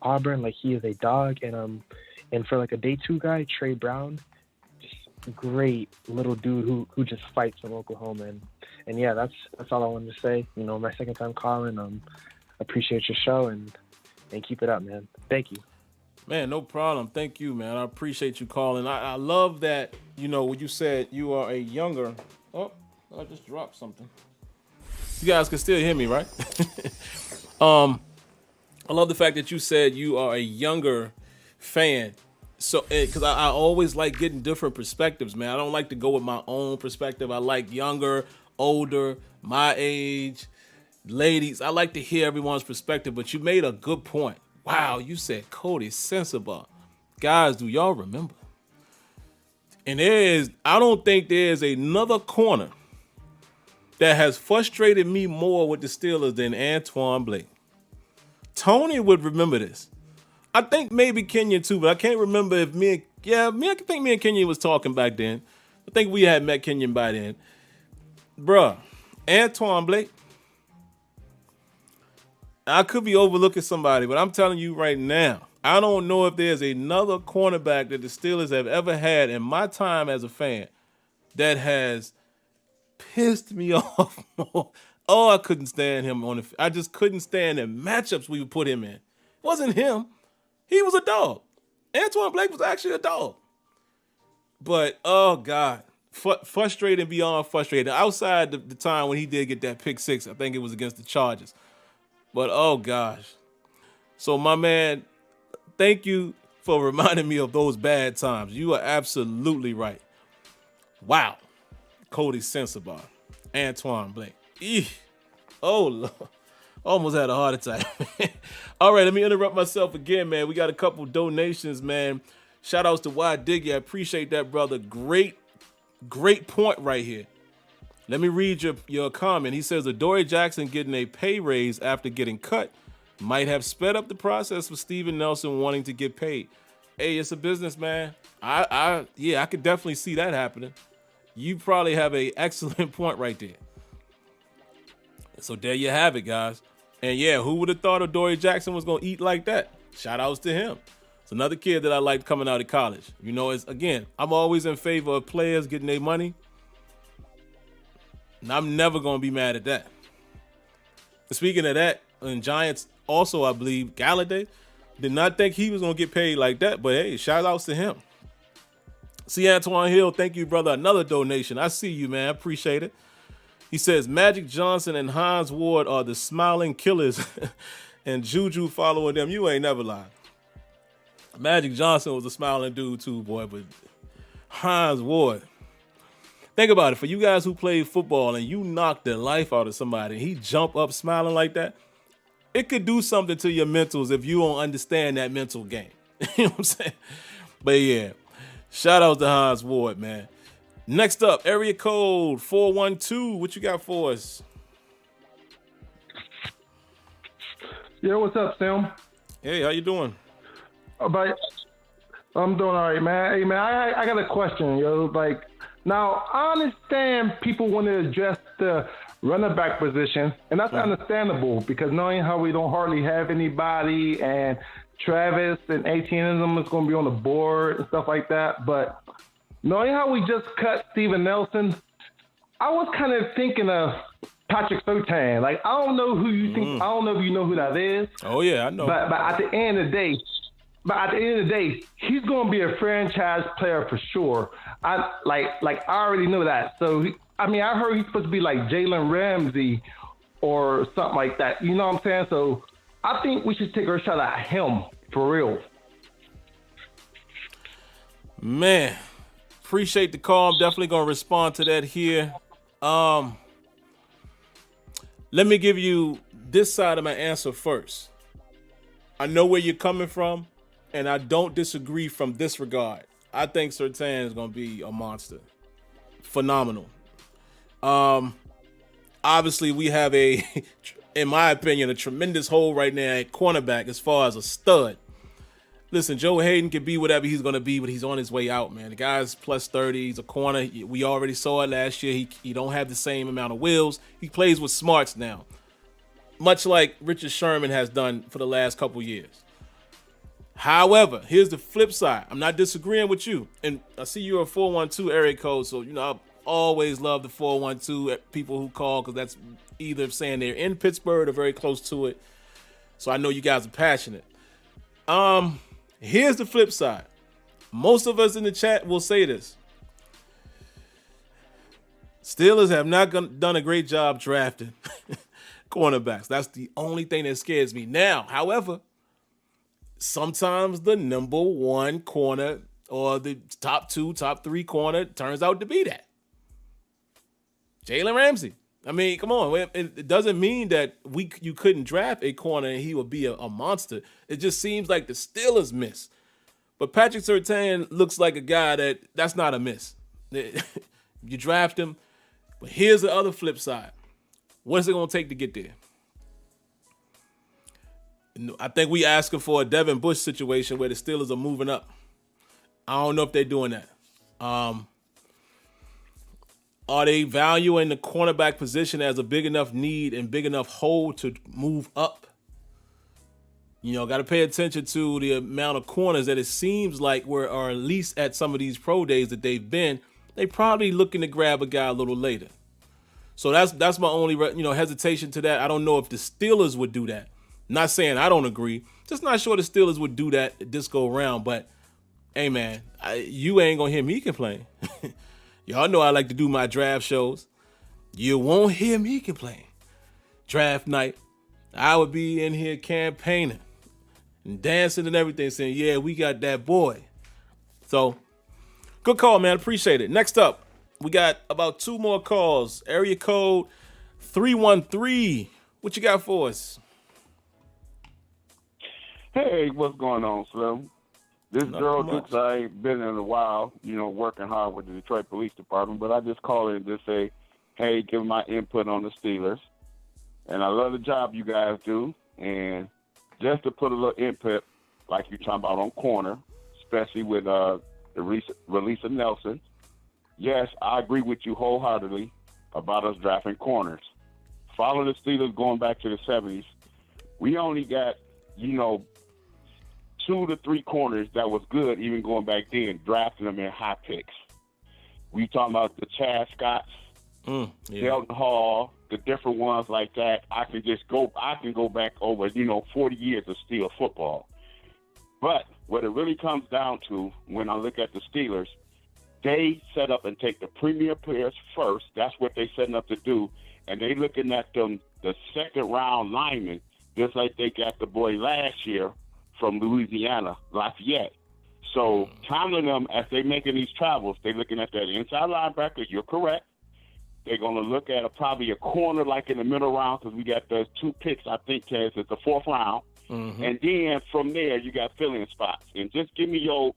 Speaker 4: Auburn, like he is a dog. And for like a day 2 guy, Trey Brown, just great little dude who just fights in Oklahoma. And yeah, that's all I wanted to say. My second time calling. Appreciate your show and keep it up, man. Thank you.
Speaker 1: man, no problem. Thank you, man. I appreciate you calling. I love that. When you said you are a younger. Oh, I just dropped something. You guys can still hear me, right? I love the fact that you said you are a younger fan. So, because I always like getting different perspectives, man. I don't like to go with my own perspective. I like younger, older, my age, ladies. I like to hear everyone's perspective, but you made a good point. Wow, you said Cody Sensabaugh. Guys, do y'all remember? And I don't think there's another corner that has frustrated me more with the Steelers than Antoine Blake. Tony would remember this. I think maybe Kenyon too, but I can't remember if I think me and Kenyon was talking back then. I think we had met Kenyon by then. Bruh, Antoine Blake, I could be overlooking somebody, but I'm telling you right now, I don't know if there's another cornerback that the Steelers have ever had in my time as a fan that has pissed me off more. Oh, I couldn't stand him I just couldn't stand the matchups we would put him in. It wasn't him. He was a dog. Antoine Blake was actually a dog. But, oh, God, frustrating beyond frustrating. Outside the time when he did get that pick six, I think it was against the Chargers. But, oh, gosh. So, my man, thank you for reminding me of those bad times. You are absolutely right. Wow. Cody Sensabaugh. Antoine Blake. Eesh. Oh, Lord. Almost had a heart attack. All right, let me interrupt myself again, man. We got a couple donations, man. Shout outs to Y Diggy. I appreciate that, brother. Great point right here. Let me read your comment. He says, Adoree Jackson getting a pay raise after getting cut might have sped up the process for Steven Nelson wanting to get paid. Hey, it's a business, man. I could definitely see that happening. You probably have an excellent point right there. So there you have it, guys. And yeah, who would have thought Adoree Jackson was going to eat like that? Shout outs to him. It's another kid that I liked coming out of college. I'm always in favor of players getting their money. And I'm never going to be mad at that. Speaking of that, and Giants also, I believe, Galladay did not think he was going to get paid like that. But hey, shout outs to him. See Antoine Hill, thank you, brother. Another donation. I see you, man. I appreciate it. He says, Magic Johnson and Hines Ward are the smiling killers and Juju following them. You ain't never lied. Magic Johnson was a smiling dude too, boy, but Hines Ward. Think about it. For you guys who played football and you knocked the life out of somebody and he jump up smiling like that, it could do something to your mentals if you don't understand that mental game. You know what I'm saying? But yeah, shout out to Hines Ward, man. Next up, area code 412. What you got for us?
Speaker 5: Yeah, what's up, Sam?
Speaker 1: Hey, how you doing?
Speaker 5: About I'm doing all right, man. Hey, man, I got a question, yo. Like, now, I understand people want to address the running back position, and that's understandable because knowing how we don't hardly have anybody, and Travis and 18 of them is going to be on the board and stuff like that. But knowing how we just cut Steven Nelson, I was kind of thinking of Patrick Surtain. Like, I don't know who you think. I don't know if you know who that is.
Speaker 1: Oh yeah, I know.
Speaker 5: But at the end of the day, he's going to be a franchise player for sure. I already know that. So I heard he's supposed to be like Jalen Ramsey or something like that. You know what I'm saying? So I think we should take a shot at him for real.
Speaker 1: Man, appreciate the call. I'm definitely gonna respond to that here. Let me give you this side of my answer first. I know where you're coming from, and I don't disagree from this regard. I think Surtain is going to be a monster. Phenomenal. Obviously, we have in my opinion, a tremendous hole right now at cornerback as far as a stud. Listen, Joe Hayden can be whatever he's going to be, but he's on his way out, man. The guy's plus 30. He's a corner. We already saw it last year. He don't have the same amount of wheels. He plays with smarts now, much like Richard Sherman has done for the last couple years. However, here's the flip side. I'm not disagreeing with you. And I see you're a 412 area code, so, I always love the 412 people who call because that's either saying they're in Pittsburgh or very close to it. So I know you guys are passionate. Here's the flip side. Most of us in the chat will say this. Steelers have not done a great job drafting cornerbacks. That's the only thing that scares me. Now, however, sometimes the number one corner or the top 2, top 3 corner turns out to be that. Jalen Ramsey. I mean, come on. It doesn't mean that you couldn't draft a corner and he would be a monster. It just seems like the Steelers miss. But Patrick Surtain looks like a guy that's not a miss. You draft him. But here's the other flip side. What is it going to take to get there? I think we asking for a Devin Bush situation where the Steelers are moving up. I don't know if they're doing that. Are they valuing the cornerback position as a big enough need and big enough hole to move up? Got to pay attention to the amount of corners that it seems like or at least at some of these pro days that they've been, they probably looking to grab a guy a little later. So that's my only hesitation to that. I don't know if the Steelers would do that. Not saying I don't agree. Just not sure the Steelers would do that this go around. But, hey, man, you ain't going to hear me complain. Y'all know I like to do my draft shows. You won't hear me complain. Draft night, I would be in here campaigning and dancing and everything, saying, yeah, we got that boy. So, good call, man. Appreciate it. Next up, we got about 2 more calls. Area code 313. What you got for us?
Speaker 6: Hey, what's going on, Slim? This girl thinks I ain't been in a while, working hard with the Detroit Police Department, but I just call in to say, hey, give my input on the Steelers. And I love the job you guys do. And just to put a little input, like you're talking about on corner, especially with the release of Nelson, yes, I agree with you wholeheartedly about us drafting corners. Follow the Steelers going back to the 70s. We only got, 2 to 3 corners that was good, even going back then, drafting them in high picks. We talking about the Chad Scotts, Delton Hall, the different ones like that. I can go back over, 40 years of Steel football. But what it really comes down to, when I look at the Steelers, they set up and take the premier players first. That's what they setting up to do. And they looking at them, the second round linemen, just like they got the boy last year from Louisiana, Lafayette. So timing them as they making these travels, they looking at that inside linebacker. You're correct. They're going to look at probably a corner like in the middle round because we got those 2 picks, I think, Taz, it's the 4th round. Mm-hmm. And then from there, you got filling spots. And just give me your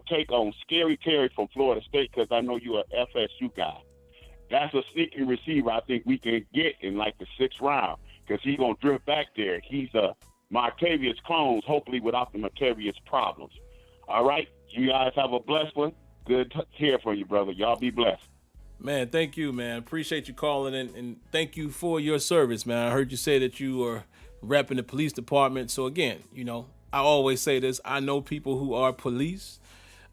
Speaker 6: take on Scary Terry from Florida State because I know you're an FSU guy. That's a sneaky receiver I think we can get in like the 6th round because he's going to drift back there. He's a Martavius clones, hopefully without the Martavius problems. All right? You guys have a blessed one. Good to hear from you, brother. Y'all be blessed.
Speaker 1: Man, thank you, man. Appreciate you calling in, and thank you for your service, man. I heard you say that you are repping the police department. So again, I always say this. I know people who are police.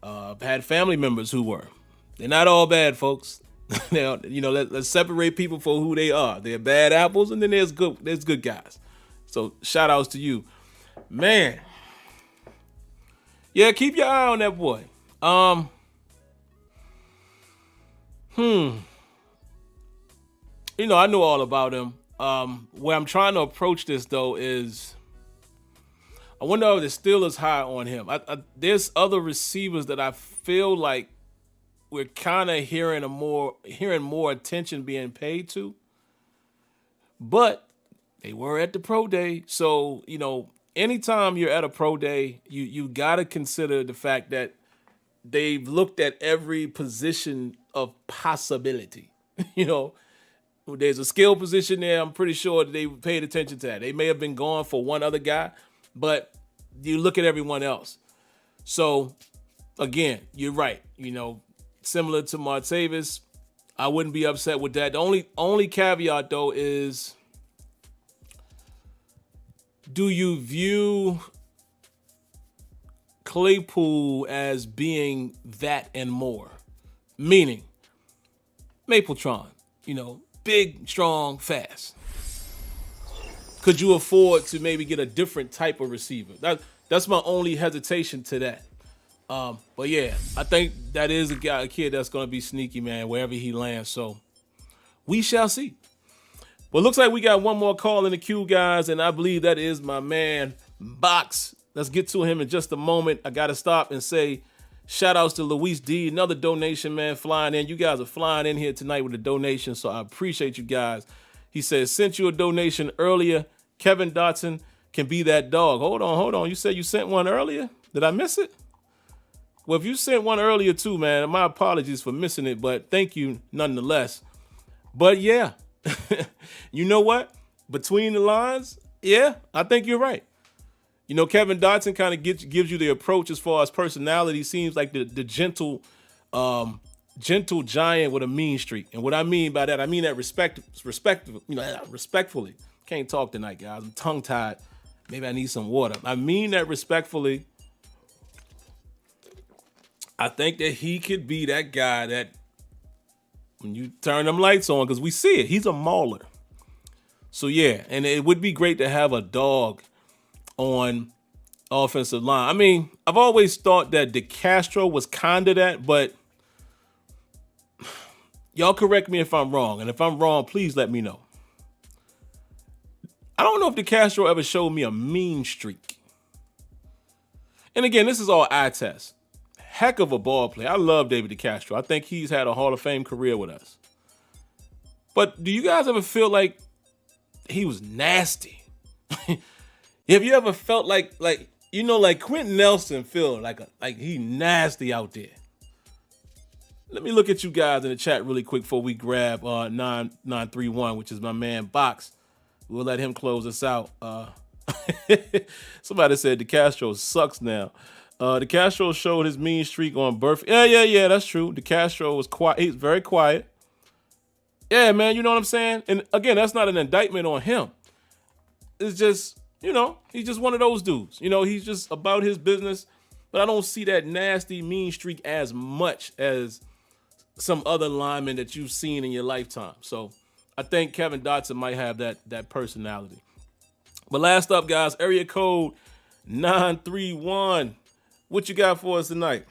Speaker 1: I've had family members who were. They're not all bad, folks. Now, let's separate people for who they are. They're bad apples, and then there's good guys. So shout outs to you, man. Yeah, keep your eye on that boy. I know all about him. Where I'm trying to approach this, though, is I wonder if the Steelers high on him. There's other receivers that I feel like we're kind of hearing more attention being paid to. But they were at the pro day. So, anytime you're at a pro day, you got to consider the fact that they've looked at every position of possibility. There's a skill position there. I'm pretty sure that they paid attention to that. They may have been going for one other guy, but you look at everyone else. So, again, you're right. Similar to Martavis, I wouldn't be upset with that. The only caveat, though, is do you view Claypool as being that and more? Meaning, Mapletron, big, strong, fast. Could you afford to maybe get a different type of receiver? That's my only hesitation to that. But yeah, I think that is a kid that's going to be sneaky, man, wherever he lands. So we shall see. Well, looks like we got one more call in the queue, guys, and I believe that is my man, Box. Let's get to him in just a moment. I got to stop and say shout outs to Luis D. Another donation, man, flying in. You guys are flying in here tonight with a donation, so I appreciate you guys. He says, sent you a donation earlier. Kevin Dotson can be that dog. Hold on. You said you sent one earlier? Did I miss it? Well, if you sent one earlier too, man, my apologies for missing it, but thank you nonetheless. But yeah, you know what? Between the lines, yeah, I think you're right. Kevin Dotson kind of gives you the approach as far as personality. Seems like the gentle giant with a mean streak. And what I mean by that, I mean that respectfully. Can't talk tonight, guys. I'm tongue-tied. Maybe I need some water. I mean that respectfully. I think that he could be that guy that when you turn them lights on, because we see it, he's a mauler. So yeah, and it would be great to have a dog on offensive line. I mean, I've always thought that DeCastro was kind of that, but y'all correct me if I'm wrong. And if I'm wrong, please let me know. I don't know if DeCastro ever showed me a mean streak. And again, this is all eye test. Heck of a ball player. I love David DeCastro. I think he's had a Hall of Fame career with us. But do you guys ever feel like he was nasty? Have you ever felt like Quentin Nelson feel like he nasty out there? Let me look at you guys in the chat really quick before we grab 9931, which is my man Box. We'll let him close us out. Somebody said DeCastro sucks now. DeCastro showed his mean streak on birthday. Yeah, that's true. DeCastro was quiet. He's very quiet. Yeah, man, you know what I'm saying? And again, that's not an indictment on him. It's just, he's just one of those dudes. He's just about his business. But I don't see that nasty mean streak as much as some other linemen that you've seen in your lifetime. So I think Kevin Dotson might have that personality. But last up, guys, area code 931. What you got for us tonight?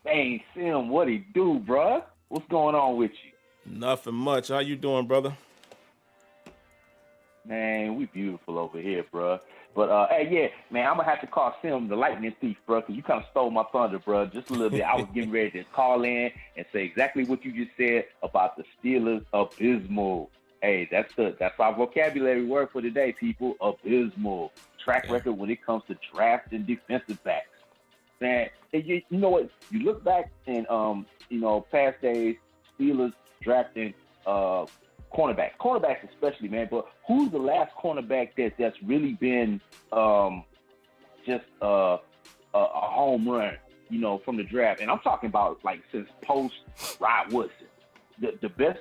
Speaker 7: Hey, Sim, what he do, bruh? What's going on with you?
Speaker 1: Nothing much. How you doing, brother?
Speaker 7: Man, we beautiful over here, bruh. But, hey, yeah, man, I'm going to have to call Sim the lightning thief, bruh, because you kind of stole my thunder, bruh, just a little bit. I was getting ready to call in and say exactly what you just said about the Steelers abysmal. Hey, that's our vocabulary word for today, people. Abysmal. Track record when it comes to drafting defensive backs. Man, you know what? You look back in past days, Steelers drafting cornerbacks especially, man. But who's the last cornerback that's really been just home run, from the draft. And I'm talking about like since post Rod Woodson. The best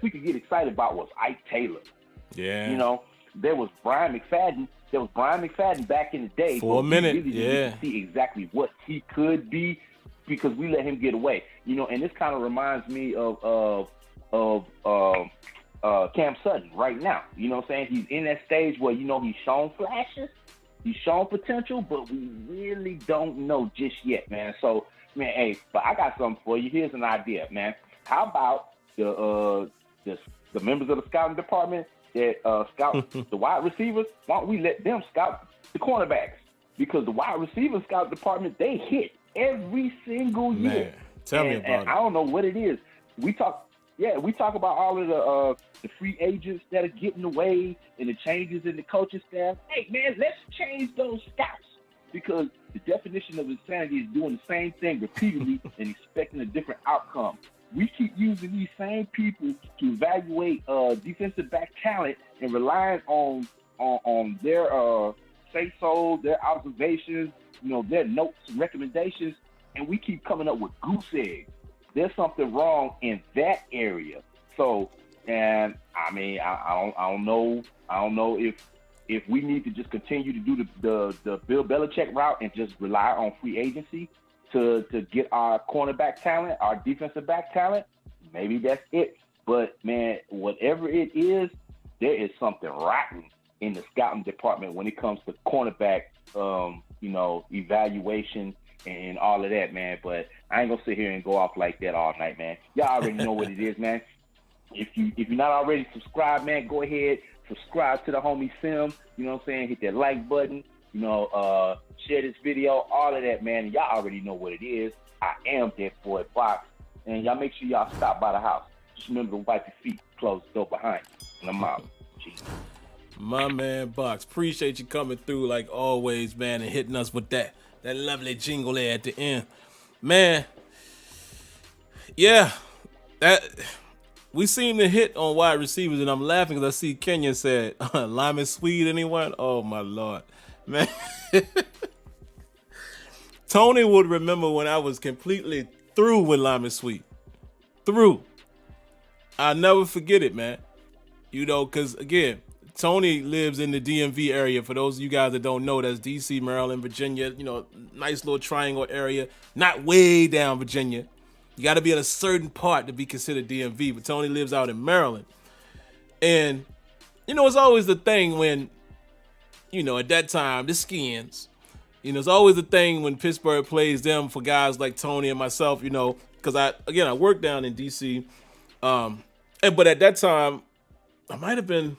Speaker 7: we could get excited about was Ike Taylor.
Speaker 1: Yeah.
Speaker 7: There was Brian McFadden. Back in the day.
Speaker 1: For a minute,
Speaker 7: really didn't see exactly what he could be because we let him get away. And this kind of reminds me of Cam Sutton right now. You know what I'm saying? He's in that stage where, he's shown flashes, he's shown potential, but we really don't know just yet, man. So, man, hey, but I got something for you. Here's an idea, man. How about the members of the scouting department that scout the wide receivers? Why don't we let them scout the cornerbacks? Because the wide receiver scout department, they hit every single year.
Speaker 1: Man, tell me about it.
Speaker 7: I don't know what it is. We talk about all of the free agents that are getting away and the changes in the coaching staff. Hey, man, let's change those scouts because the definition of insanity is doing the same thing repeatedly and expecting a different outcome. We keep using these same people to evaluate defensive back talent and relying on their say-so, their observations, their notes and recommendations, and we keep coming up with goose eggs. There's something wrong in that area. So, and I mean, I don't know if we need to just continue to do the Bill Belichick route and just rely on free agency to get our cornerback talent, our defensive back talent. Maybe that's it. But man, whatever it is, there is something rotten in the scouting department when it comes to cornerback, evaluation and all of that, man. But I ain't gonna sit here and go off like that all night, man. Y'all already know what it is, man. If you're not already subscribed, man, go ahead, subscribe to the homie Sim. You know what I'm saying? Hit that like button. Share this video, all of that, man. And y'all already know what it is. I am that boy Box, and y'all make sure y'all stop by the house. Just remember to wipe your feet, close the door behind you. And I'm out. Jeez.
Speaker 1: My man Box, appreciate you coming through like always, man, and hitting us with that lovely jingle there at the end. Man, yeah, that we seem to hit on wide receivers, and I'm laughing because I see Kenya said, Lyman Swede, anyone? Oh, my Lord. Man, Tony would remember when I was completely through with Lyman Swede. Through. I'll never forget it, man. Because, again, Tony lives in the DMV area. For those of you guys that don't know, that's D.C., Maryland, Virginia, nice little triangle area. Not way down Virginia. You got to be at a certain part to be considered DMV, but Tony lives out in Maryland. And, it's always the thing when, at that time, the Skins, it's always the thing when Pittsburgh plays them for guys like Tony and myself, because I worked down in D.C., but at that time, I might have been,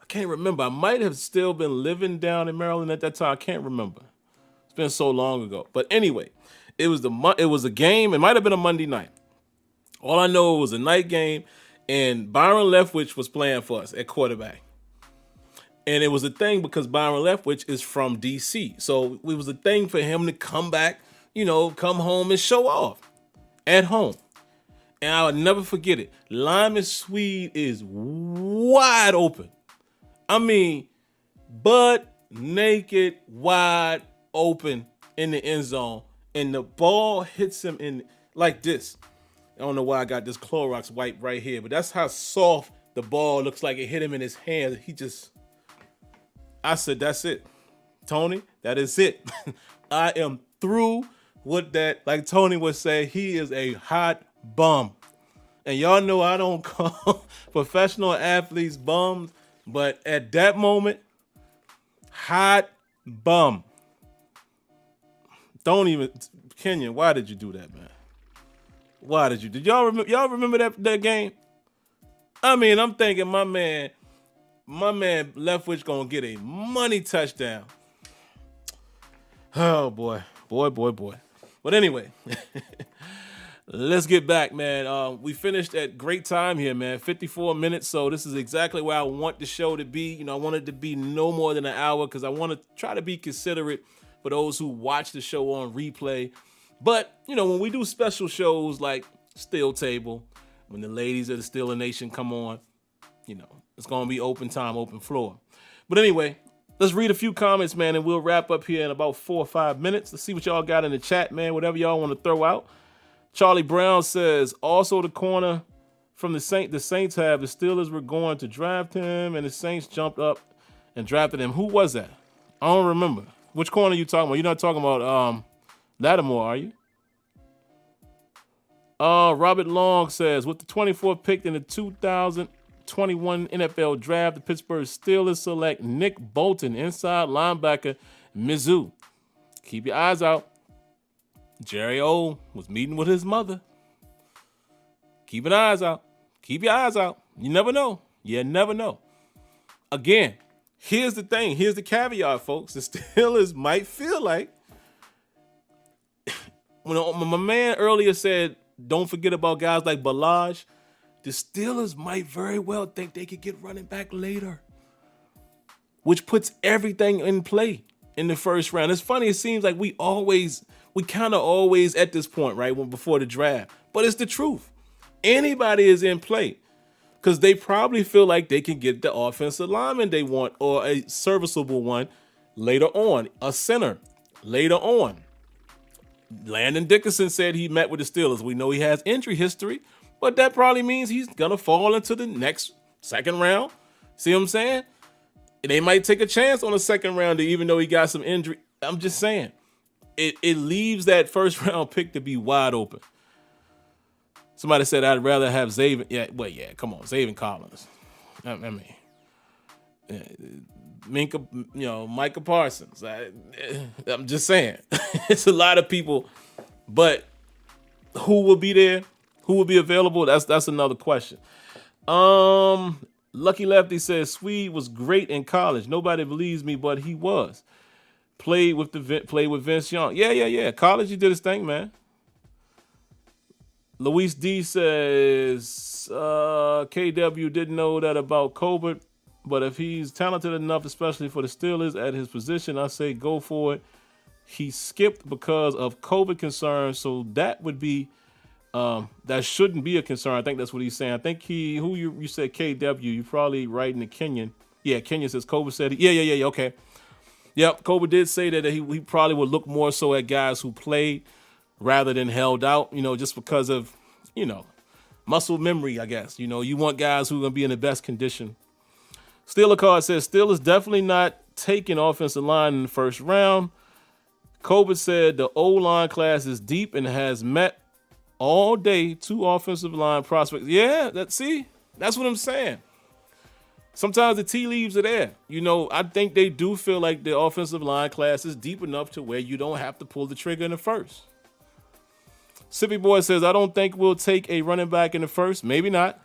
Speaker 1: I can't remember. I might have still been living down in Maryland at that time. I can't remember. It's been so long ago. But anyway, it was a game. It might have been a Monday night. All I know, it was a night game, and Byron Leftwich was playing for us at quarterback. And it was a thing because Byron Leftwich is from D.C. So it was a thing for him to come back, come home and show off at home. And I'll never forget it. Lyman Swede is wide open. I mean, butt naked, wide open in the end zone. And the ball hits him in like this. I don't know why I got this Clorox wipe right here, but that's how soft the ball looks like it hit him in his hand. I said, that's it. Tony, that is it. I am through with that. Like Tony would say, he is a hot bum. And y'all know I don't call professional athletes bums, but at that moment, hot bum. Don't even, Kenyon, why did you do that, man? Why did you? Did y'all remember that game? I mean, I'm thinking my man Leftwich gonna get a money touchdown. Oh boy. But anyway, let's get back, man. We finished at great time here, man. 54 minutes. So this is exactly where I want the show to be. I want it to be no more than an hour because I want to try to be considerate for those who watch the show on replay. But, when we do special shows like Steel Table, when the ladies of the Steeler Nation come on, it's going to be open time, open floor. But anyway, Let's read a few comments, man, and we'll wrap up here in about 4 or 5 minutes. Let's see what y'all got in the chat, man. Whatever y'all want to throw out. Charlie Brown says, also the corner from the Saints have, the Steelers were going to draft him, and the Saints jumped up and drafted him. Who was that? I don't remember. Which corner are you talking about? You're not talking about Lattimore, are you? Robert Long says, with the 24th pick in the 2021 NFL Draft, the Pittsburgh Steelers select Nick Bolton, inside linebacker, Mizzou. Keep your eyes out. Jerry O was meeting with his mother. Keep your eyes out. Keep your eyes out. You never know. You never know. Again, here's the thing. Here's the caveat, folks. The Steelers might feel like, when my man earlier said, don't forget about guys like Balaj, the Steelers might very well think they could get running back later, which puts everything in play in the first round. It's funny. It seems like we kind of always at this point, right, before the draft, but it's the truth. Anybody is in play because they probably feel like they can get the offensive lineman they want, or a serviceable one later on, a center later on. Landon Dickerson said he met with the Steelers. We know he has injury history, but that probably means he's going to fall into the next second round. See what I'm saying? And they might take a chance on a second rounder, even though he got some injury. I'm just saying, it leaves that first round pick to be wide open. Somebody said, I'd rather have Zaven. Yeah, well, yeah, come on, Zaven Collins. I mean, Minka, Micah Parsons. I'm just saying, it's a lot of people, but who will be there? Who will be available? That's another question. Lucky Lefty says Swede was great in college. Nobody believes me, but he was. Played with Vince Young. Yeah. College, he did his thing, man. Luis D says KW didn't know that about Colbert, but if he's talented enough, especially for the Steelers at his position, I say go for it. He skipped because of COVID concerns, so that would be that shouldn't be a concern. I think that's what he's saying. I think you said KW, you probably writing to Kenyon. Yeah, Kenyon says Colbert said it. Yeah, okay. Yep, Colbert did say that he probably would look more so at guys who played rather than held out, just because of, muscle memory, I guess. You want guys who are going to be in the best condition. Steeler Card says Steelers definitely not taking offensive line in the first round. Colbert said the O-line class is deep and has met all day 2 offensive line prospects. Yeah, that's what I'm saying. Sometimes the tea leaves are there. I think they do feel like the offensive line class is deep enough to where you don't have to pull the trigger in the first. Sippy Boy says, I don't think we'll take a running back in the first. Maybe not.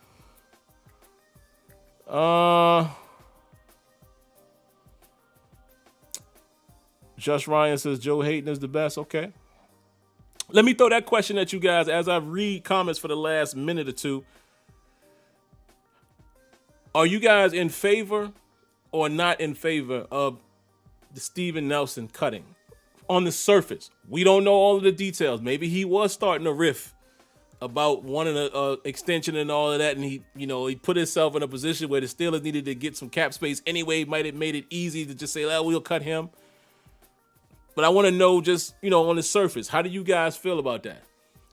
Speaker 1: Josh Ryan says Joe Hayden is the best. Okay. Let me throw that question at you guys as I read comments for the last minute or two. Are you guys in favor or not in favor of the Steven Nelson cutting? On the surface, we don't know all of the details. Maybe he was starting a riff about wanting an extension and all of that, and he put himself in a position where the Steelers needed to get some cap space anyway. Might have made it easy to just say, we'll cut him. But I want to know, just, on the surface, how do you guys feel about that?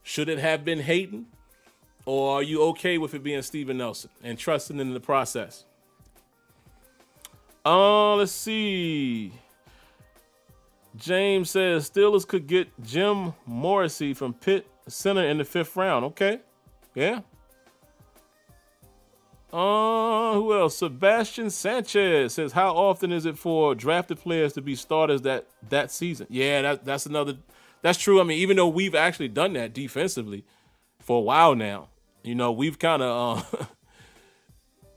Speaker 1: Should it have been Hayden, or are you okay with it being Steven Nelson and trusting in the process? Let's see. James says Steelers could get Jim Morrissey from Pitt center in the 5th round. Okay. Yeah. Who else? Sebastian Sanchez says, how often is it for drafted players to be starters that season? Yeah, that's true. I mean, even though we've actually done that defensively for a while now, we've kind of,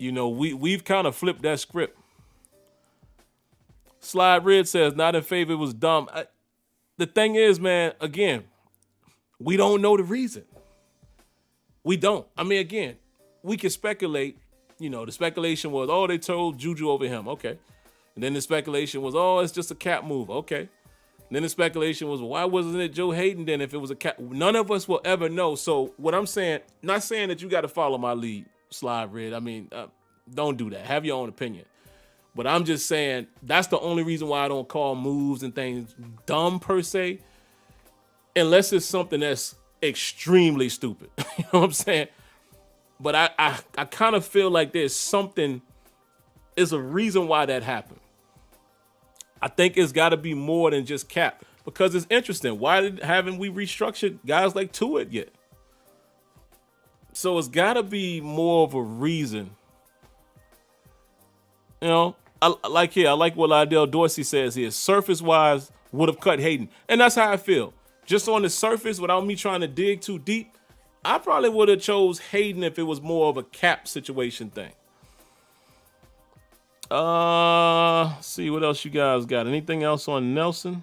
Speaker 1: we've kind of flipped that script. Slide Red says, not in favor, it was dumb. The thing is, man, again, we don't know the reason. We don't. I mean, again, we can speculate. The speculation was, they told Juju over him. Okay. And then the speculation was, it's just a cap move. Okay. And then the speculation was, why wasn't it Joe Hayden then if it was a cap? None of us will ever know. So what I'm saying, not saying that you got to follow my lead, Slide Red. I mean, don't do that. Have your own opinion. But I'm just saying that's the only reason why I don't call moves and things dumb per se, unless it's something that's extremely stupid. You know what I'm saying? But I kind of feel like there's a reason why that happened. I think it's got to be more than just cap, because it's interesting. Why haven't we restructured guys like Tuitt yet? So it's got to be more of a reason. You know, I like what Lydell Dorsey says here. Surface-wise, would have cut Hayden. And that's how I feel. Just on the surface, without me trying to dig too deep, I probably would have chose Hayden if it was more of a cap situation thing. See what else you guys got. Anything else on Nelson?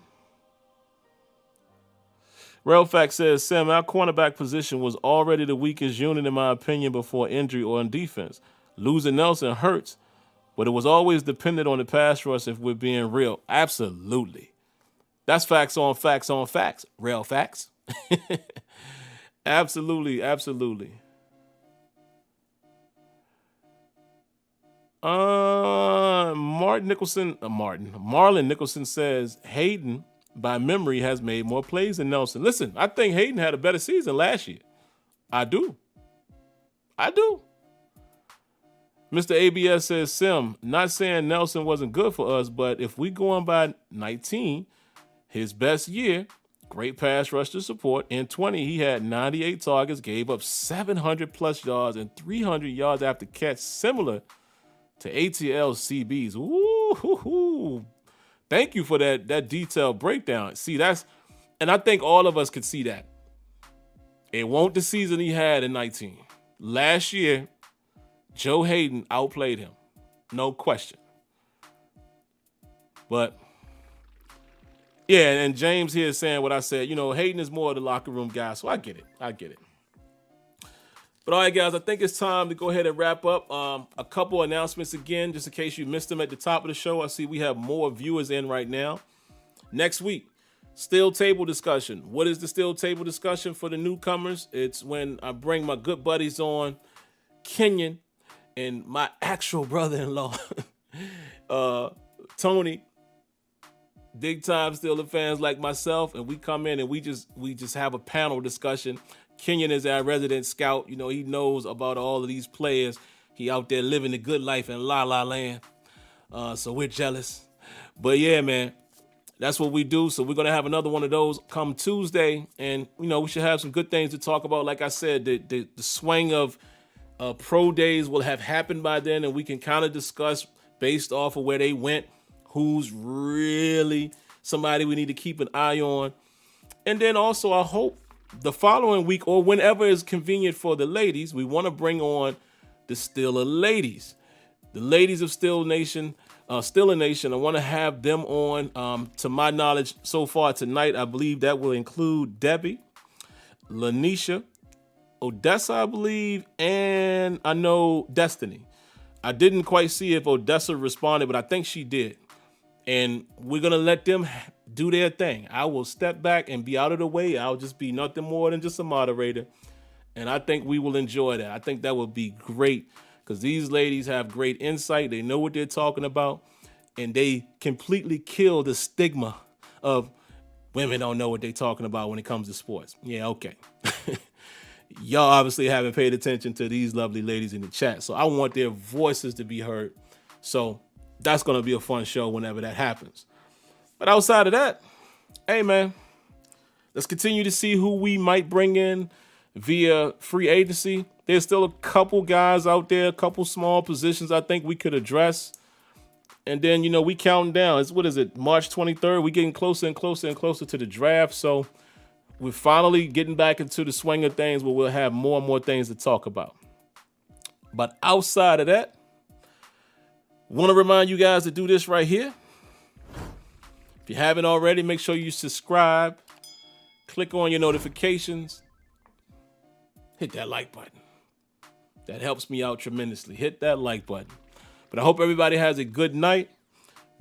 Speaker 1: Relfax says, Sam, our cornerback position was already the weakest unit in my opinion before injury or in defense. Losing Nelson hurts, but it was always dependent on the pass rush if we're being real. Absolutely. That's facts on facts on facts. Real facts. Absolutely, absolutely. Marlon Nicholson says Hayden, by memory, has made more plays than Nelson. Listen, I think Hayden had a better season last year. I do. Mr. ABS says, Sim, not saying Nelson wasn't good for us, but if we going by 19, his best year, great pass rush to support. In 20, he had 98 targets, gave up 700 plus yards and 300 yards after catch, similar to ATL's CBs. Ooh, thank you for that detailed breakdown. See, and I think all of us could see that. It won't the season he had in 19. Last year, Joe Hayden outplayed him. No question. But, yeah, and James here is saying what I said. You know, Hayden is more of the locker room guy, so I get it. But all right, guys, I think it's time to go ahead and wrap up. A couple announcements again, just in case you missed them at the top of the show. I see we have more viewers in right now. Next week, Steel Table Discussion. What is the Steel Table Discussion for the newcomers? It's when I bring my good buddies on, Kenyon, and my actual brother-in-law, Tony, big time Steeler fans like myself, and we come in and we just have a panel discussion. Kenyon is our resident scout. You know, he knows about all of these players. He out there living the good life in La La Land. So we're jealous. But yeah, man, that's what we do. So we're going to have another one of those come Tuesday. And, you know, we should have some good things to talk about. Like I said, the swing of pro days will have happened by then, and we can kind of discuss based off of where they went, who's really somebody we need to keep an eye on. And then also, I hope the following week or whenever is convenient for the ladies, we want to bring on the Steeler ladies, the ladies of Steeler Nation. I want to have them on. To my knowledge, so far tonight, I believe that will include Debbie, Lanisha, Odessa, I believe, and I know Destiny. I didn't quite see if Odessa responded, but I think she did. And we're going to let them do their thing. I will step back and be out of the way. I'll just be nothing more than just a moderator. And I think we will enjoy that. I think that would be great because these ladies have great insight. They know what they're talking about. And they completely kill the stigma of women don't know what they're talking about when it comes to sports. Yeah, okay. Y'all obviously haven't paid attention to these lovely ladies in the chat. So I want their voices to be heard. So that's going to be a fun show whenever that happens. But outside of that, hey, man, let's continue to see who we might bring in via free agency. There's still a couple guys out there, a couple small positions I think we could address. And then, you know, we counting down. What is it, March 23rd? We're getting closer and closer and closer to the draft. So we're finally getting back into the swing of things where we'll have more and more things to talk about. But outside of that, want to remind you guys to do this right here. If you haven't already, make sure you subscribe, click on your notifications, hit that like button. That helps me out tremendously. Hit that like button. But I hope everybody has a good night.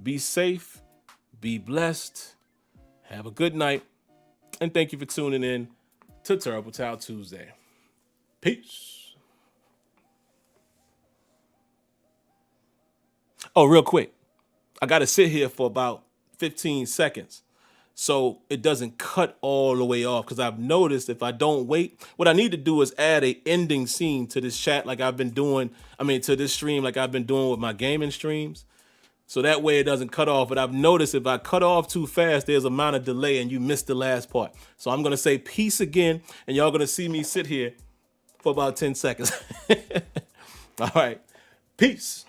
Speaker 1: Be safe, be blessed, have a good night, and thank you for tuning in to Terrible Towel Tuesday. Peace. Oh, real quick. I got to sit here for about 15 seconds. So it doesn't cut all the way off, because I've noticed if I don't wait, what I need to do is add a ending scene to this chat like I've been doing, to this stream like I've been doing with my gaming streams. So that way it doesn't cut off. But I've noticed if I cut off too fast, there's a amount of delay and you miss the last part. So I'm going to say peace again, and y'all going to see me sit here for about 10 seconds. All right. Peace.